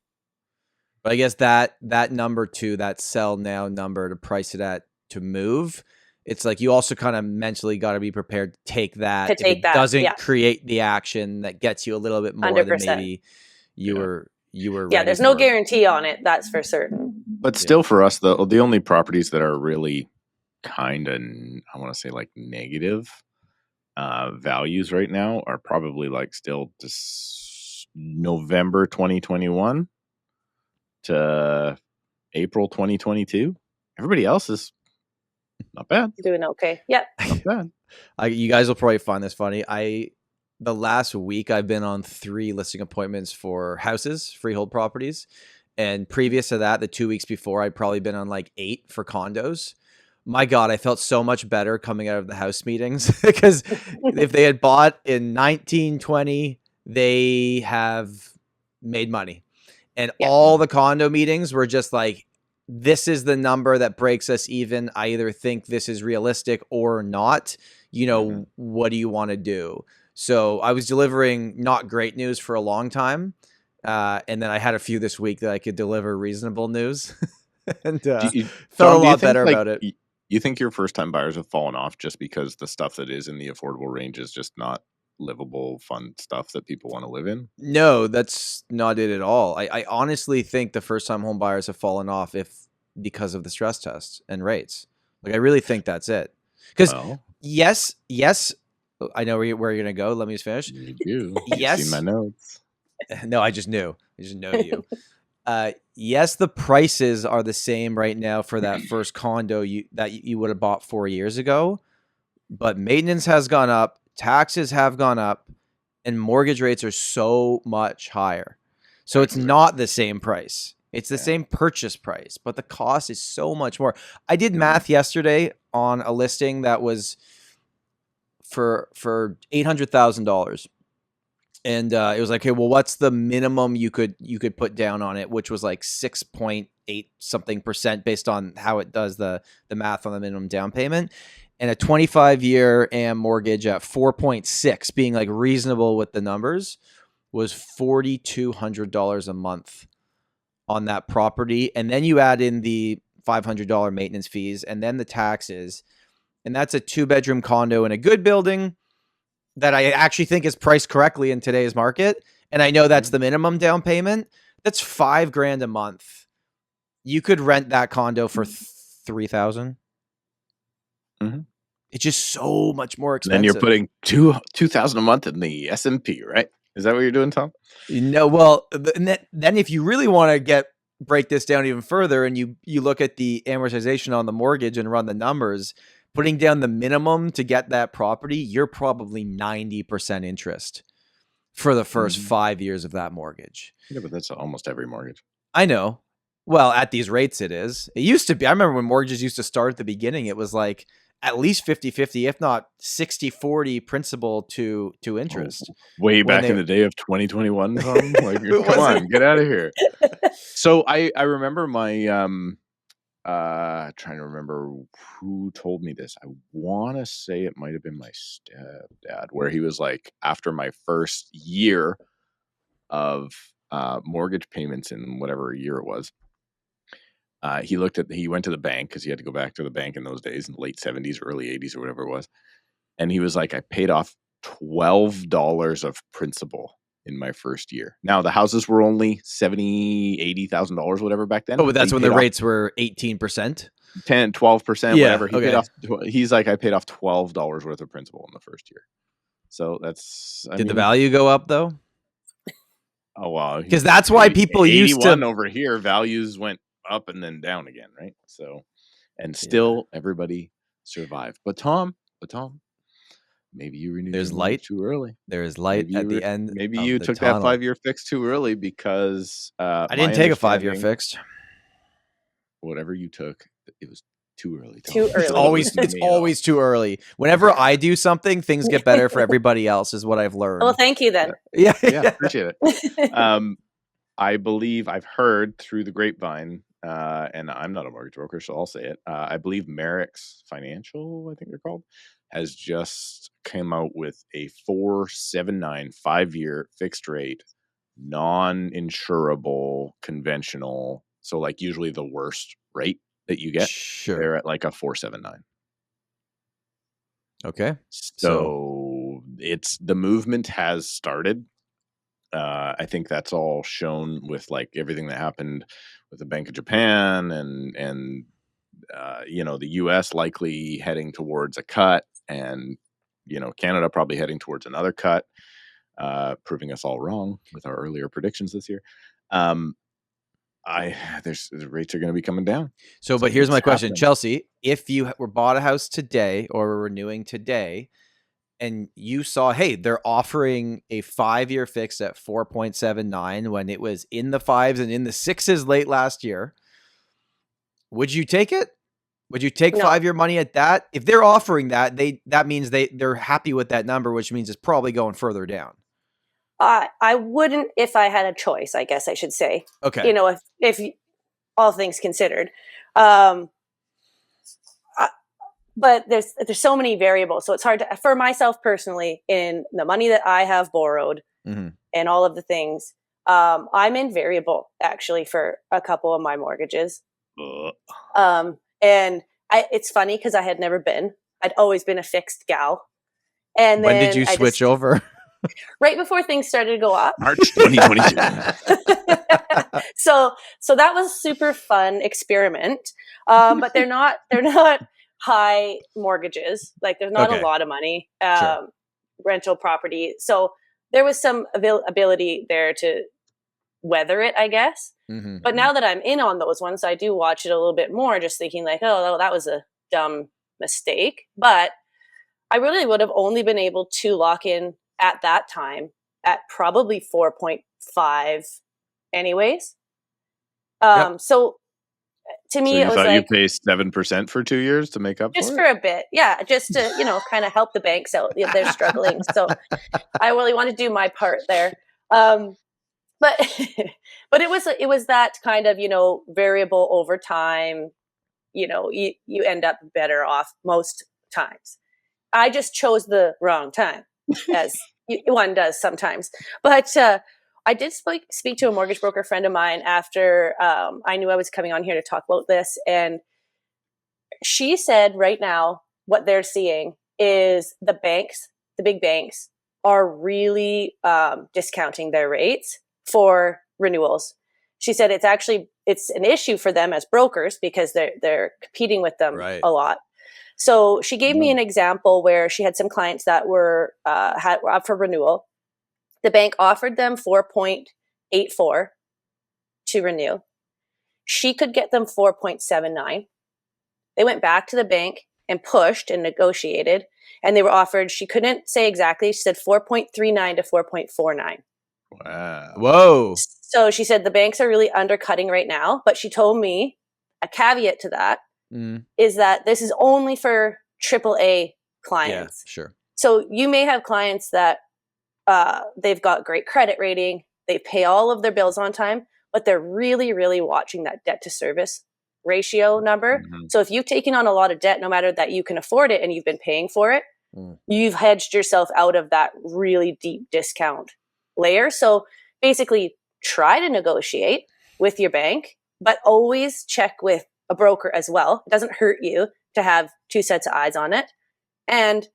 But I guess that number 2, that sell now number to price it at to move, it's like you also kind of mentally got to be prepared to take that. If it doesn't create the action that gets you a little bit more 100%. Than maybe you were. There's no guarantee on it. That's for certain. But still, for us, the only properties that are really kind of, I want to say, like negative values right now are probably like still this November 2021 to April 2022. Everybody else is not bad. Doing okay. Yep. Not bad. You guys will probably find this funny. The last week I've been on 3 listing appointments for houses, freehold properties. And previous to that, the 2 weeks before, I'd probably been on like 8 for condos. My God, I felt so much better coming out of the house meetings, because if they had bought in 1920, they have made money. And all the condo meetings were just like, this is the number that breaks us even. I either think this is realistic or not. What do you want to do? So I was delivering not great news for a long time. And then I had a few this week that I could deliver reasonable news. And felt a lot better about it. You think your first-time buyers have fallen off just because the stuff that is in the affordable range is just not livable, fun stuff that people want to live in? No, that's not it at all. I honestly think the first-time home buyers have fallen off because of the stress tests and rates. Like, I really think that's it. Because yes, I know where you're going to go. Let me just finish. You do. Yes. See my notes. No, I just knew. I just know you. Yes, the prices are the same right now for that first condo that you would have bought 4 years ago, but maintenance has gone up, taxes have gone up, and mortgage rates are so much higher. So it's not the same price. It's the same purchase price, but the cost is so much more. I did math yesterday on a listing that was for $800,000. And it was like, okay, well, what's the minimum you could put down on it, which was like 6.8 something % based on how it does the math on the minimum down payment. And a 25-year AM mortgage at 4.6, being like reasonable with the numbers, was $4,200 a month on that property. And then you add in the $500 maintenance fees and then the taxes. And that's a 2-bedroom condo in a good building that I actually think is priced correctly in today's market. And I know that's the minimum down payment. That's $5,000 a month. You could rent that condo for $3,000. It's just so much more expensive. Then you're putting $2,000 a month in the S&P, right? Is that what you're doing, Tom? No, well, then if you really want to break this down even further, and you look at the amortization on the mortgage and run the numbers, putting down the minimum to get that property, you're probably 90% interest. for the first 5 years of that mortgage. Yeah, but that's almost every mortgage. I know. Well, at these rates it is. It used to be. I remember when mortgages used to start at the beginning, it was like at least 50-50, if not 60-40 principal to interest. Way back in the day of 2021, Tom? Like, come on, get out of here. So I remember my trying to remember who told me this. I want to say it might have been my stepdad, where he was like, after my first year of mortgage payments in whatever year it was, he went to the bank, because he had to go back to the bank in those days, in the late 70s, early 80s, or whatever it was. And he was like, I paid off $12 of principal in my first year. Now, the houses were only $70,000, $80,000, whatever, back then. Oh, but that's when the rates were 18%? 10, 12%, Yeah, whatever. He's like, I paid off $12 worth of principal in the first year. So that's... Did the value go up, though? Oh, wow. Because that's why people used to... over here, values went up and then down again, right? So, and still everybody survived. But Tom, maybe you renewed There's light too early. There is light at the end. Maybe you took that 5-year fix too early, because I didn't take a 5-year fixed. Whatever you took, it was too early. Too early. It's always too early. Whenever I do something, things get better for everybody else, is what I've learned. Well, thank you then. Yeah, appreciate it. I believe I've heard through the grapevine, and I'm not a mortgage broker, so I'll say it. I believe Merrick's Financial, I think they're called, has just come out with a 4.79 5-year fixed rate, non-insurable, conventional. So like usually the worst rate that you get, sure, they're at like a 4.79. Okay, so it's the movement has started. I think that's all shown with like everything that happened with the Bank of Japan and the US likely heading towards a cut, and Canada probably heading towards another cut, proving us all wrong with our earlier predictions this year. The rates are going to be coming down. But here's my question, Chelsea: if you were bought a house today or were renewing today, and you saw, hey, they're offering a 5-year fix at 4.79 when it was in the 5s and in the 6s late last year, would you take it? Would you take 5-year money at that? If they're offering that, that means they're happy with that number, which means it's probably going further down. I wouldn't if I had a choice, I guess I should say. Okay. If all things considered. But there's so many variables, so it's hard to, for myself personally, in the money that I have borrowed and all of the things. I'm in variable actually for a couple of my mortgages. And it's funny because I had never been. I'd always been a fixed gal. And when did you switch over? Right before things started to go up. March 2022. So that was a super fun experiment. But they're not high mortgages. Like there's not a lot of money, Sure. rental property. So there was some ability there to weather it, I guess. Mm-hmm. But now that I'm in on those ones, I do watch it a little bit more, just thinking like, oh, that was a dumb mistake. But I really would have only been able to lock in at that time at probably 4.5 anyways. So to me, it was like, you pay 7% for 2 years to make up just for for a bit. Yeah. Just to, kind of help the banks out if they're struggling. So I really want to do my part there. But it was that kind of, variable over time, you end up better off most times. I just chose the wrong time, as one does sometimes. But I did speak to a mortgage broker friend of mine after I knew I was coming on here to talk about this. And she said right now what they're seeing is the big banks are really discounting their rates for renewals. She said it's an issue for them as brokers because they're competing with them a lot. So she gave me an example where she had some clients that were up for renewal. The bank offered them 4.84 to renew. She could get them 4.79. They went back to the bank and pushed and negotiated, and they were offered, she couldn't say exactly, she said 4.39 to 4.49. Wow. Whoa. So she said the banks are really undercutting right now, but she told me a caveat to that is that this is only for AAA clients. Yeah, sure. So you may have clients that they've got great credit rating, they pay all of their bills on time, but they're really, really watching that debt to service ratio number. So if you've taken on a lot of debt, no matter that you can afford it and you've been paying for it, you've hedged yourself out of that really deep discount layer. So basically try to negotiate with your bank, but always check with a broker as well. It doesn't hurt you to have two sets of eyes on it. And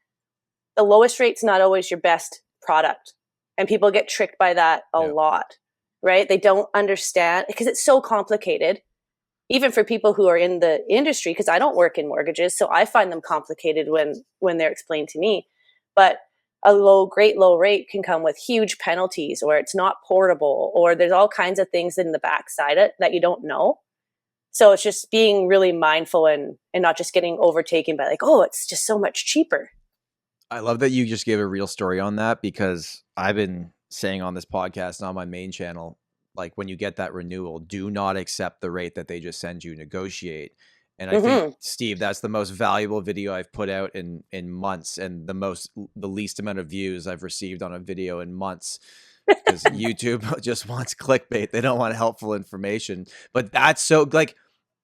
the lowest rate's not always your best product. And people get tricked by that a lot, right? They don't understand because it's so complicated, even for people who are in the industry, because I don't work in mortgages. So I find them complicated when they're explained to me. But a great low rate can come with huge penalties, or it's not portable, or there's all kinds of things in the backside it that you don't know. So it's just being really mindful and not just getting overtaken by like, oh, it's just so much cheaper. I love that you just gave a real story on that, because I've been saying on this podcast and on my main channel, like when you get that renewal, do not accept the rate that they just send you, negotiate. And I think, Steve, that's the most valuable video I've put out in months, and the least amount of views I've received on a video in months, because YouTube just wants clickbait. They don't want helpful information. But that's so, like,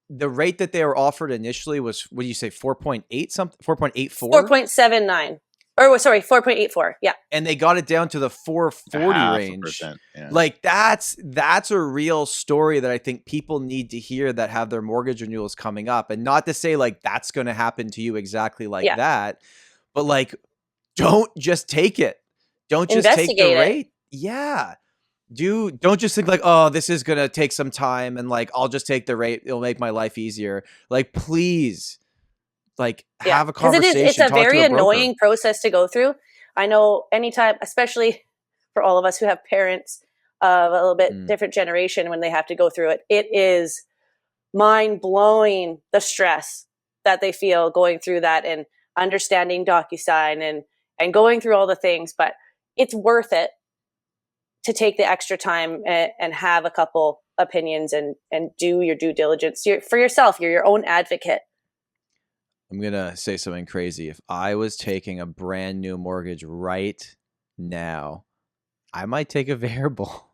the rate that they were offered initially was, what do you say, 4.8 something, 4.84? 4.79. Or sorry, 4.84. Yeah. And they got it down to the 440 range. Yeah. Like that's a real story that I think people need to hear that have their mortgage renewals coming up. And not to say like that's going to happen to you exactly like that, but like, don't just take it. Don't just take the rate. Yeah. Don't just think like, oh, this is going to take some time and like, I'll just take the rate. It'll make my life easier. Like, please. Like have a conversation. It's a very annoying process to go through. I know anytime, especially for all of us who have parents of a little bit different generation, when they have to go through it, it is mind blowing the stress that they feel going through that and understanding DocuSign and going through all the things. But it's worth it to take the extra time and have a couple opinions and do your due diligence for yourself. You're your own advocate. I'm going to say something crazy. If I was taking a brand new mortgage right now, I might take a variable.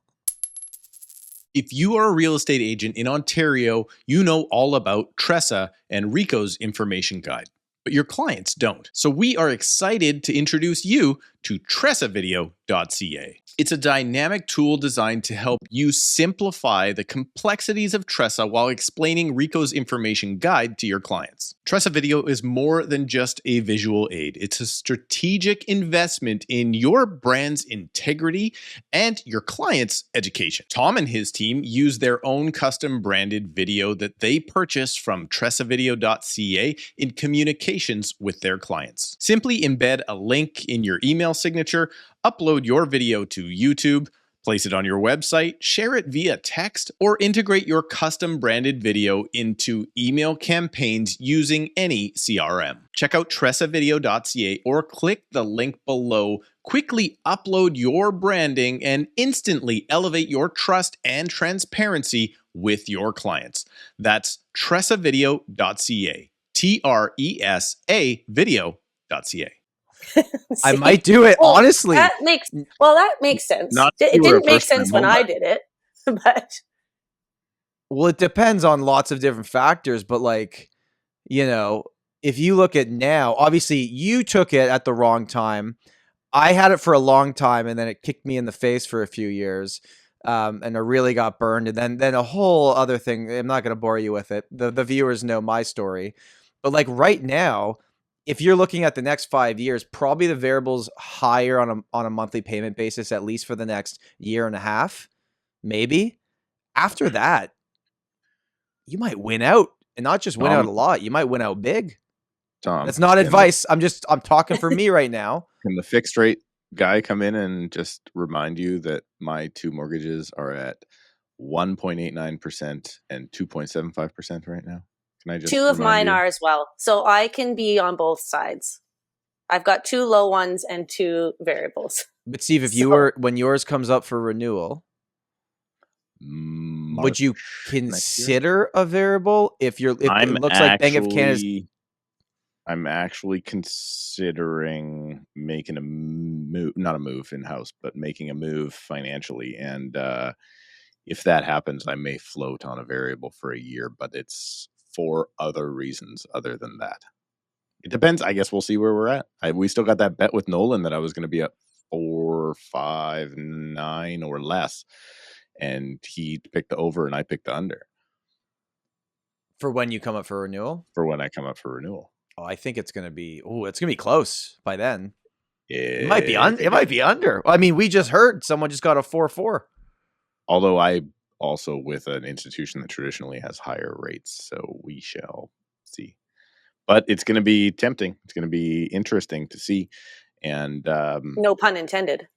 If you are a real estate agent in Ontario, you know all about TRESA and RICO's information guide, but your clients don't. So we are excited to introduce you to TRESAvideo.ca. It's a dynamic tool designed to help you simplify the complexities of TRESA while explaining RICO's information guide to your clients. TRESA Video is more than just a visual aid. It's a strategic investment in your brand's integrity and your client's education. Tom and his team use their own custom branded video that they purchased from TRESAvideo.ca in communications with their clients. Simply embed a link in your email signature, upload your video to YouTube, place it on your website, share it via text, or integrate your custom branded video into email campaigns using any CRM. Check out TRESAvideo.ca or click the link below. Quickly upload your branding and instantly elevate your trust and transparency with your clients. That's TRESAvideo.ca. TRESA video.ca. I might do it, honestly. That makes sense. It didn't make sense when I did it, but well, it depends on lots of different factors. But like, you know, if you look at now, obviously you took it at the wrong time. I had it for a long time, and then it kicked me in the face for a few years, and I really got burned. And then a whole other thing. I'm not going to bore you with it. The viewers know my story, but like right now, if you're looking at the next 5 years, probably the variable's higher on a monthly payment basis, at least for the next year and a half, maybe. After that, you might win out, and not just win out a lot. You might win out big. Tom, that's not advice. I'm talking for me right now. Can the fixed rate guy come in and just remind you that my two mortgages are at 1.89% and 2.75% right now? Can I just Two of remind mine you? are as well. So I can be on both sides. I've got 2 low ones and 2 variables. But Steve, if you So- were, when yours comes up for renewal, would you March next year? consider a variable if you're? If I'm it looks like Bank of Canada's. I'm actually considering making a move, not a move in-house, but making a move financially. And if that happens, I may float on a variable for a year, but it's for other reasons other than that. It depends. I guess we'll see where we're at. We still got that bet with Nolan that I was going to be at 4, 5, 9 or less. And he picked the over and I picked the under For when you come up for renewal? for when I come up for renewal. Oh, I think it's gonna be. Oh, it's gonna be close by then. It Yeah, might be it might be under. I mean, we just heard someone just got a 4.4. Although I also with an institution that traditionally has higher rates, so we shall see. But it's going to be tempting. It's going to be interesting to see, and No pun intended.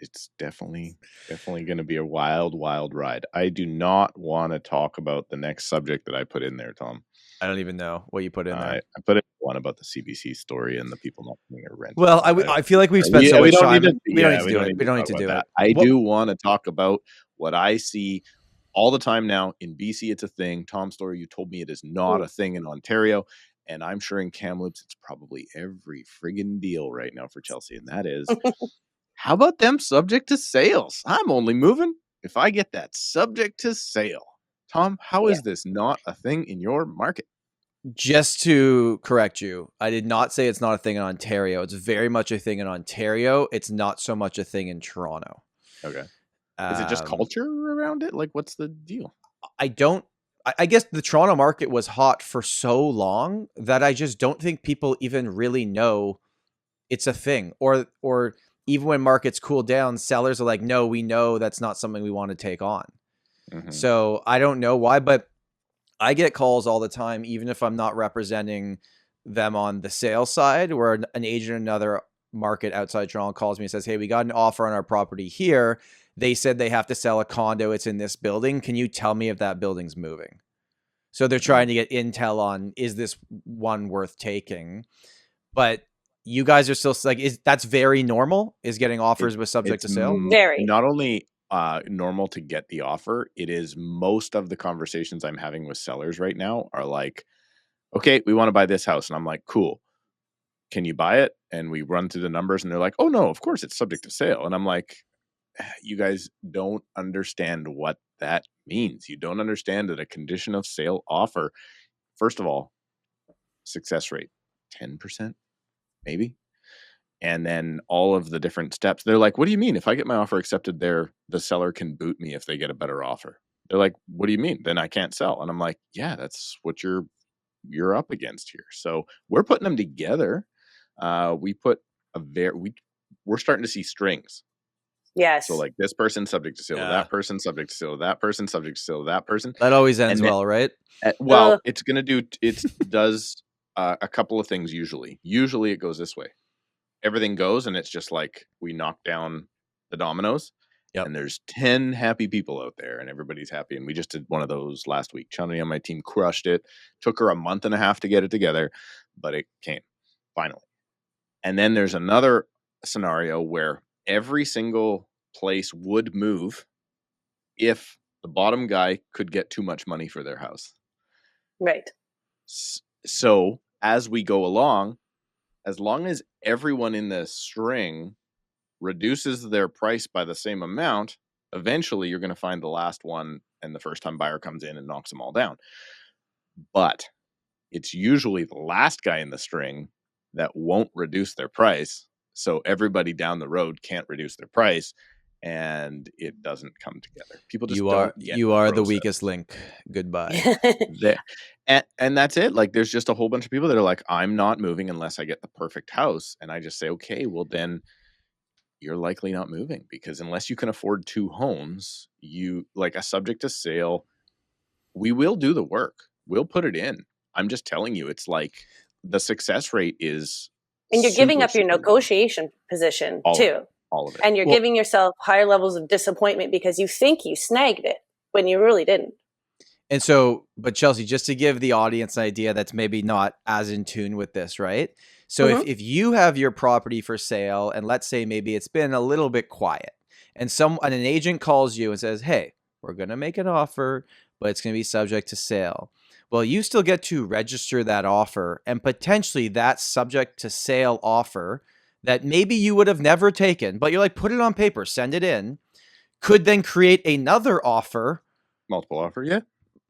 it's definitely going to be a wild ride. I do not want to talk about the next subject that I put in there, Tom. I don't even know what you put in there. I put in one about the CBC story and the people not paying their rent. Well, I feel like we've spent so much time. We don't need to do it. We don't need to do it. I do want to talk about what I see all the time now in BC. It's a thing. Tom Storey, you told me it is not a thing in Ontario, and I'm sure in Kamloops it's probably every friggin' deal right now for Chelsea, and that is, how about them subject to sales? I'm only moving if I get that subject to sale. Tom, how is this not a thing in your market? Just to correct you, I did not say it's not a thing in Ontario. It's very much a thing in Ontario. It's not so much a thing in Toronto. Okay. Is it just culture around it? Like, what's the deal? I guess the Toronto market was hot for so long that I just don't think people even really know it's a thing. Or even when markets cool down, sellers are like, no, we know that's not something we want to take on. Mm-hmm. So I don't know why, but I get calls all the time, even if I'm not representing them on the sales side, where an agent in another market outside Toronto calls me and says, hey, we got an offer on our property here. They said they have to sell a condo. It's in this building. Can you tell me if that building's moving? So they're trying to get intel on, is this one worth taking? But you guys are still like, that's very normal, is getting offers with subject to sale? Very. Not only normal to get the offer, it is most of the conversations I'm having with sellers right now are like, okay, we want to buy this house. And I'm like, cool. Can you buy it? And we run through the numbers and they're like, oh no, of course it's subject to sale. And I'm like, you guys don't understand what that means. You don't understand that a condition of sale offer, first of all, success rate, 10%, maybe. And then all of the different steps. They're like, what do you mean? If I get my offer accepted there, the seller can boot me if they get a better offer. They're like, what do you mean? Then I can't sell. And I'm like, yeah, that's what you're up against here. So we're putting them together. We're starting to see strings. Yes. So like this person subject to sale, that person subject to sale, that person subject to sale, that person. That always ends well, right? Well, it's going to do, it does a couple of things usually. Usually it goes this way. Everything goes and it's just like we knock down the dominoes and there's 10 happy people out there and everybody's happy. And we just did one of those last week. Chani on my team crushed it. Took her a month and a half to get it together, but it came finally. And then there's another scenario where every single place would move if the bottom guy could get too much money for their house. Right. So as we go along, as long as everyone in the string reduces their price by the same amount, eventually you're going to find the last one and the first time buyer comes in and knocks them all down. But it's usually the last guy in the string that won't reduce their price. So everybody down the road can't reduce their price and it doesn't come together. People just you are the weakest link. Goodbye. And that's it. Like there's just a whole bunch of people that are like, I'm not moving unless I get the perfect house. And I just say, okay, well then you're likely not moving because unless you can afford 2 homes, you like a subject to sale. We will do the work. We'll put it in. I'm just telling you, it's like the success rate is. And you're giving up your negotiation position too. All of it. And you're giving yourself higher levels of disappointment because you think you snagged it. when you really didn't. And so, but Chelsea, just to give the audience an idea that's maybe not as in tune with this, right? So if you have your property for sale, and let's say maybe it's been a little bit quiet, and an agent calls you and says, hey, we're going to make an offer, but it's going to be subject to sale. Well, you still get to register that offer, and potentially that subject to sale offer that maybe you would have never taken, but you're like, put it on paper, send it in, could then create another offer. Multiple offer, yeah.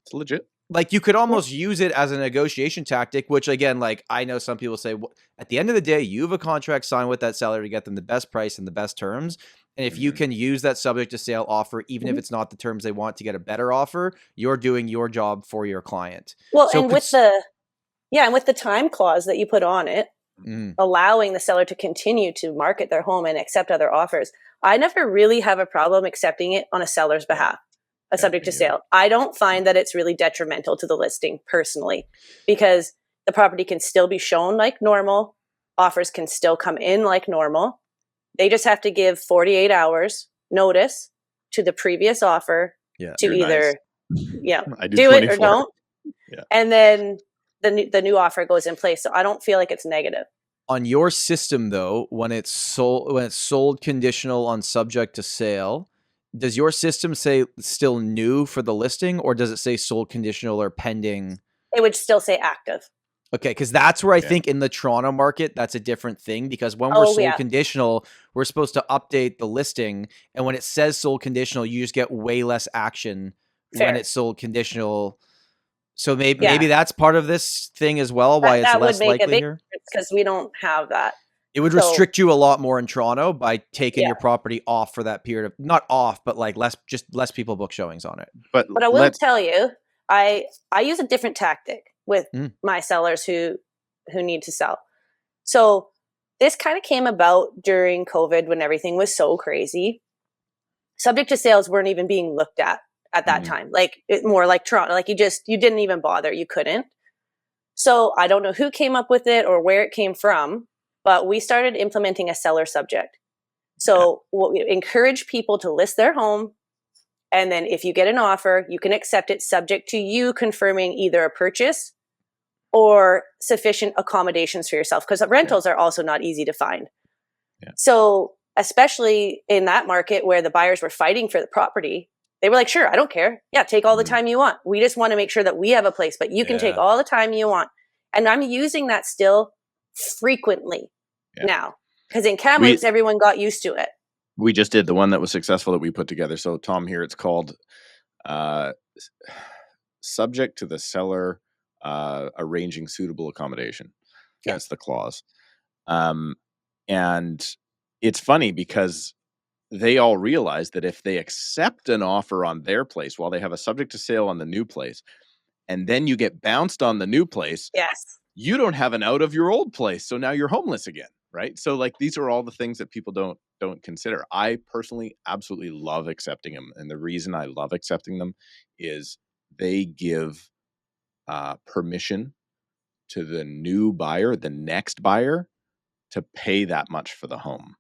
It's legit. Like you could almost use it as a negotiation tactic, which again, like I know some people say, at the end of the day, you have a contract signed with that seller to get them the best price and the best terms. And if you can use that subject to sale offer, even if it's not the terms they want, to get a better offer, you're doing your job for your client. Well, so and with the time clause that you put on it, allowing the seller to continue to market their home and accept other offers, I never really have a problem accepting it on a seller's behalf. A subject to sale. I don't find that it's really detrimental to the listing personally, because the property can still be shown like normal. Offers can still come in like normal. They just have to give 48 hours notice to the previous offer to either do it or don't. Yeah. And then the new offer goes in place. So I don't feel like it's negative. On your system though, when it's sold conditional on subject to sale, does your system say still new for the listing, or does it say sold conditional or pending? It would still say active. Okay, because that's where I think in the Toronto market, that's a different thing, because when we're sold conditional, we're supposed to update the listing. And when it says sold conditional, you just get way less action when it's sold conditional. So maybe that's part of this thing as well, why it's less likely here. Because we don't have that. It would restrict you a lot more in Toronto by taking your property off for that period of, not off, but like less people book showings on it. But I will tell you, I use a different tactic with my sellers who need to sell. So this kind of came about during COVID when everything was so crazy. Subject to sales weren't even being looked at that time. Like more like Toronto, like you didn't even bother. You couldn't. So I don't know who came up with it or where it came from, but we started implementing a seller subject. So we encourage people to list their home. And then if you get an offer, you can accept it subject to you confirming either a purchase or sufficient accommodations for yourself, because rentals are also not easy to find. Yeah. So especially in that market where the buyers were fighting for the property, they were like, sure, I don't care. Yeah, take all the time you want. We just want to make sure that we have a place, but you can take all the time you want. And I'm using that still frequently now, because in Kamloops, everyone got used to it. We just did the one that was successful that we put together. So Tom, here it's called subject to the seller arranging suitable accommodation. That's the clause. And it's funny because they all realize that if they accept an offer on their place while they have a subject to sale on the new place, and then you get bounced on the new place, you don't have an out of your old place. So now you're homeless again, right? So like these are all the things that people don't consider. I personally absolutely love accepting them. And the reason I love accepting them is they give permission to the new buyer, the next buyer, to pay that much for the home.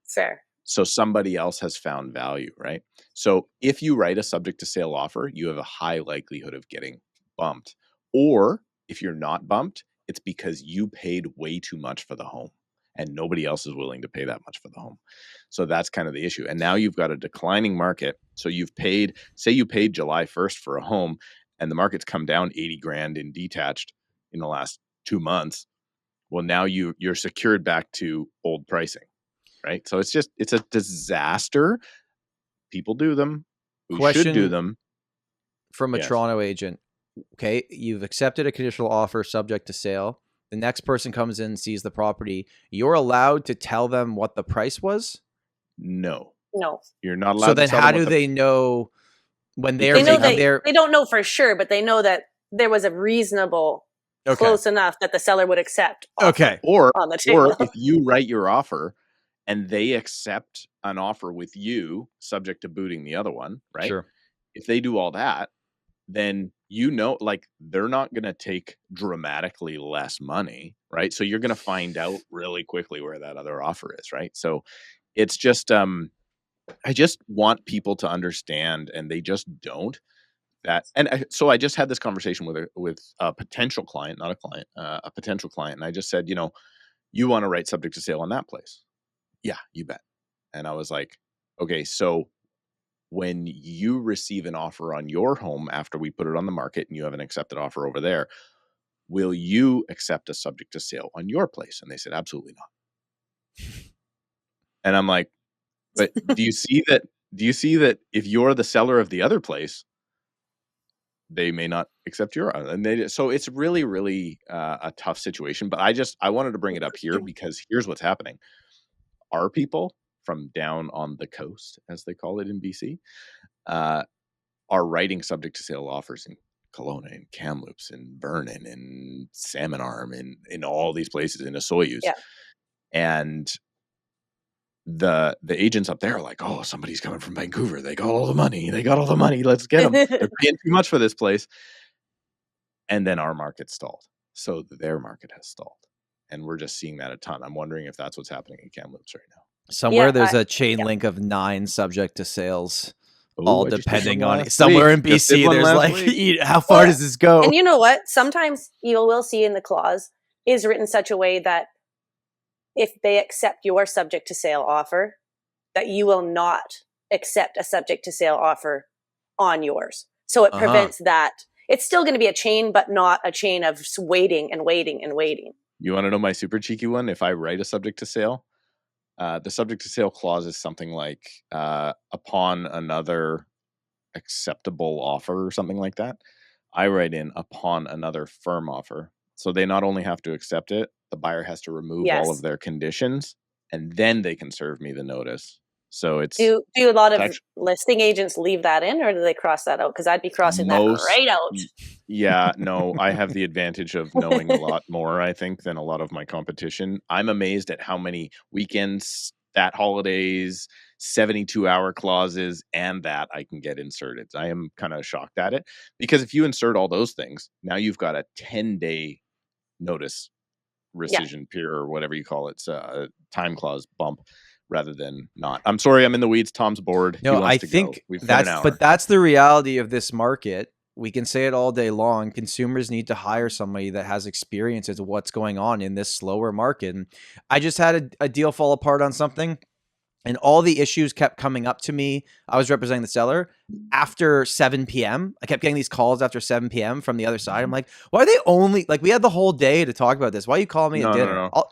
Fair. So somebody else has found value, right? So if you write a subject to sale offer, you have a high likelihood of getting bumped. Or if you're not bumped, it's because you paid way too much for the home and nobody else is willing to pay that much for the home. So that's kind of the issue. And now you've got a declining market. So you've paid, say you paid July 1st for a home and the market's come down 80 grand in detached in the last 2 months. Well, now you're secured back to old pricing, right? So it's a disaster. People do them. We should do them. From a Toronto agent. Okay, you've accepted a conditional offer subject to sale. The next person comes in and sees the property. You're allowed to tell them what the price was? No. You're not allowed to tell them. So then how do they know when they're they don't know for sure, but they know that there was a reasonable close enough that the seller would accept. Okay. Or if you write your offer and they accept an offer with you subject to booting the other one, right? Sure. If they do all that, then like they're not going to take dramatically less money, right? So you're going to find out really quickly where that other offer is, right? So it's just, I just want people to understand, and they just don't, that, and so I just had this conversation with a potential client, not a client, a potential client, and I just said, you want to write subject to sale on that place? Yeah, you bet. And I was like, okay, so when you receive an offer on your home after we put it on the market and you have an accepted offer over there, will you accept a subject to sale on your place? And they said, absolutely not. And I'm like, but do you see that if you're the seller of the other place, they may not accept your, and so it's really, really a tough situation. But I wanted to bring it up here because here's what's happening. Our people from down on the coast, as they call it in BC, are writing subject to sale offers in Kelowna, in Kamloops, in Vernon, in Salmon Arm, in all these places, in Osoyoos. Yeah. And the agents up there are like, oh, somebody's coming from Vancouver. They got all the money. Let's get them. They're paying too much for this place. And then our market stalled. So their market has stalled. And we're just seeing that a ton. I'm wondering if that's what's happening in Kamloops right now. Somewhere there's a chain link of 9 subject to sales, all depending on it. Somewhere in BC, there's like, how far does this go? And you know what? Sometimes you will see in the clause is written such a way that if they accept your subject to sale offer, that you will not accept a subject to sale offer on yours. So it prevents that. It's still going to be a chain, but not a chain of waiting and waiting and waiting. You want to know my super cheeky one? If I write a subject to sale, the subject to sale clause is something like upon another acceptable offer or something like that. I write in upon another firm offer. So they not only have to accept it, the buyer has to remove all of their conditions, and then they can serve me the notice. So it's do a lot of listing agents leave that in, or do they cross that out? Because I'd be crossing that right out. Yeah, no, I have the advantage of knowing a lot more, I think, than a lot of my competition. I'm amazed at how many weekends, stat holidays, 72-hour clauses, and that I can get inserted. I am kind of shocked at it, because if you insert all those things, now you've got a 10-day notice rescission period, or whatever you call it, a time clause bump, rather than not. I'm sorry, I'm in the weeds. Tom's bored. No, I think that's the reality of this market. We can say it all day long. Consumers need to hire somebody that has experience as to what's going on in this slower market. And I just had a deal fall apart on something, and all the issues kept coming up to me. I was representing the seller after 7 p.m. I kept getting these calls after 7 p.m. from the other side. I'm like, why are they only, like, we had the whole day to talk about this. Why are you calling me at dinner? No.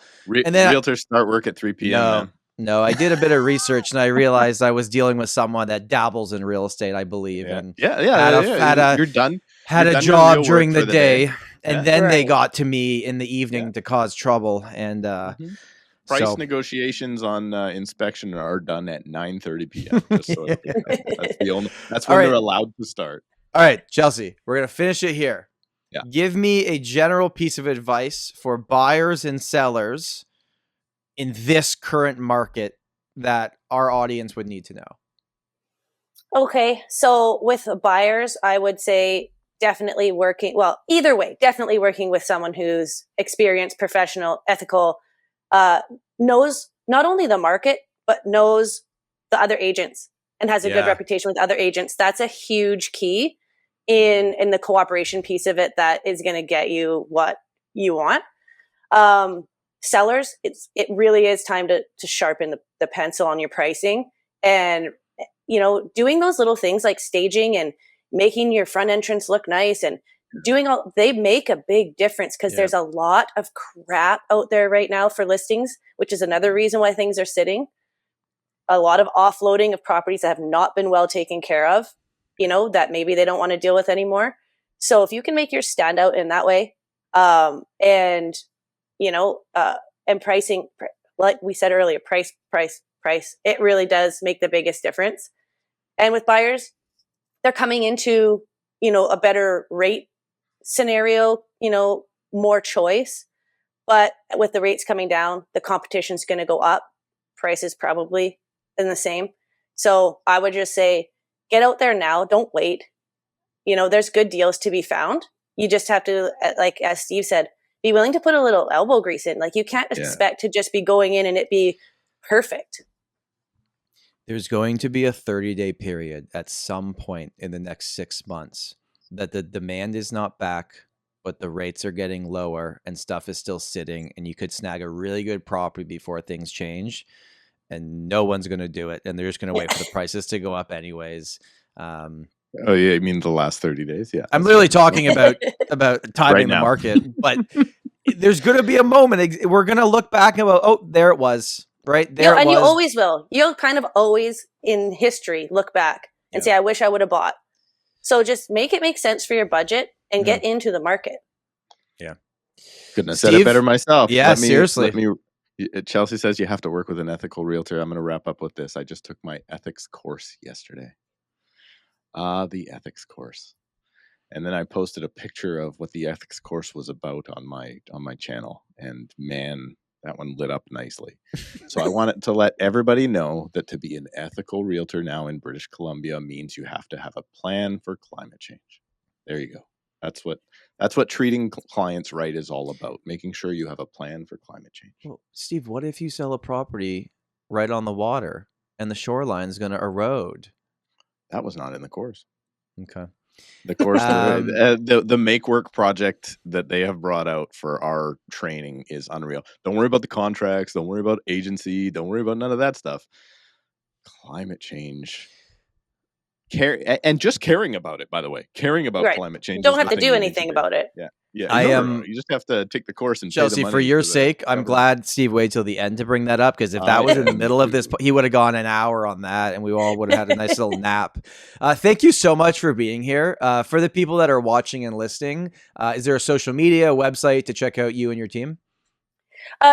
And then realtors start work at 3 p.m. No, I did a bit of research, and I realized I was dealing with someone that dabbles in real estate, I believe. Yeah. And You're done. Had a job during the day, and then they got to me in the evening to cause trouble. And price negotiations on inspection are done at 9:30 p.m. That's when they're allowed to start. All right, Chelsea, we're gonna finish it here. Yeah. Give me a general piece of advice for buyers and sellers in this current market that our audience would need to know. Okay, so with buyers, I would say definitely working with someone who's experienced, professional, ethical, knows not only the market, but knows the other agents and has a good reputation with other agents. That's a huge key in the cooperation piece of it that is going to get you what you want. Sellers, it really is time to sharpen the pencil on your pricing, and doing those little things like staging and making your front entrance look nice and they make a big difference, because there's a lot of crap out there right now for listings, which is another reason why things are sitting. A lot of offloading of properties that have not been well taken care of, that maybe they don't want to deal with anymore. So if you can make yours stand out in that way, and pricing, like we said earlier, price, it really does make the biggest difference. And with buyers, they're coming into, a better rate scenario, more choice, but with the rates coming down, the competition's going to go up. Prices probably in the same. So I would just say, get out there now. Don't wait. There's good deals to be found. You just have to, like, as Steve said, be willing to put a little elbow grease in. Like, you can't expect to just be going in and it be perfect. There's going to be a 30-day period at some point in the next 6 months that the demand is not back, but the rates are getting lower and stuff is still sitting, and you could snag a really good property before things change, and no one's going to do it, and they're just going to wait for the prices to go up anyways. Oh yeah, you mean the last 30 days? Yeah, I'm literally talking about timing the now. market, but there's going to be a moment. We're going to look back and go, oh, there it was, right there. And you always will. You'll kind of always in history look back and say, I wish I would have bought. So just make it make sense for your budget and get into the market. Yeah. Couldn't have said it better myself. Yeah, seriously. Chelsea says you have to work with an ethical realtor. I'm going to wrap up with this. I just took my ethics course yesterday. The ethics course. And then I posted a picture of what the ethics course was about on my channel. And man, that one lit up nicely. So I wanted to let everybody know that to be an ethical realtor now in British Columbia means you have to have a plan for climate change. There you go. That's what treating clients right is all about. Making sure you have a plan for climate change. Well, Steve, what if you sell a property right on the water and the shoreline is going to erode? That was not in the course. Okay. The course, the Make Work project that they have brought out for our training is unreal. Don't worry about the contracts. Don't worry about agency. Don't worry about none of that stuff. Climate change. And just caring about it, by the way. Caring about climate change. You don't have to do anything about it. Yeah. Yeah, no. You just have to take the course and Chelsea, for your sake, I'm glad Steve waited till the end to bring that up, because if that was in the middle of this, he would have gone an hour on that, and we all would have had a nice little nap. Thank you so much for being here. For the people that are watching and listening, is there a social media website to check out you and your team?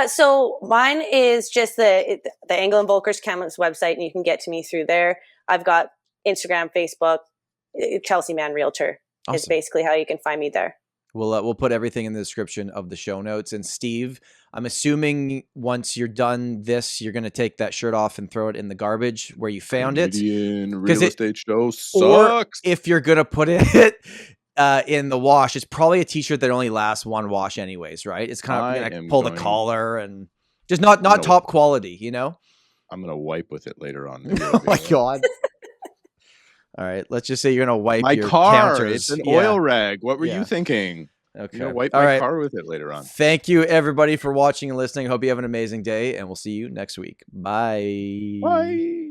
So mine is just the Engel and Volkers Kamloops website, and you can get to me through there. I've got Instagram, Facebook, Chelsea Mann Realtor is basically how you can find me there. We'll put everything in the description of the show notes. And Steve, I'm assuming once you're done this, you're going to take that shirt off and throw it in the garbage where you found Canadian real estate show sucks. Or if you're going to put it in the wash, it's probably a t-shirt that only lasts one wash anyways, right? It's kind of going to pull the collar and just not top quality, you know? I'm going to wipe with it later on. Oh my God. All right, let's just say you're gonna wipe my your car. counters. It's an oil rag. What were you thinking? Okay, I'm gonna wipe my car with it later on. Thank you, everybody, for watching and listening. Hope you have an amazing day, and we'll see you next week. Bye. Bye.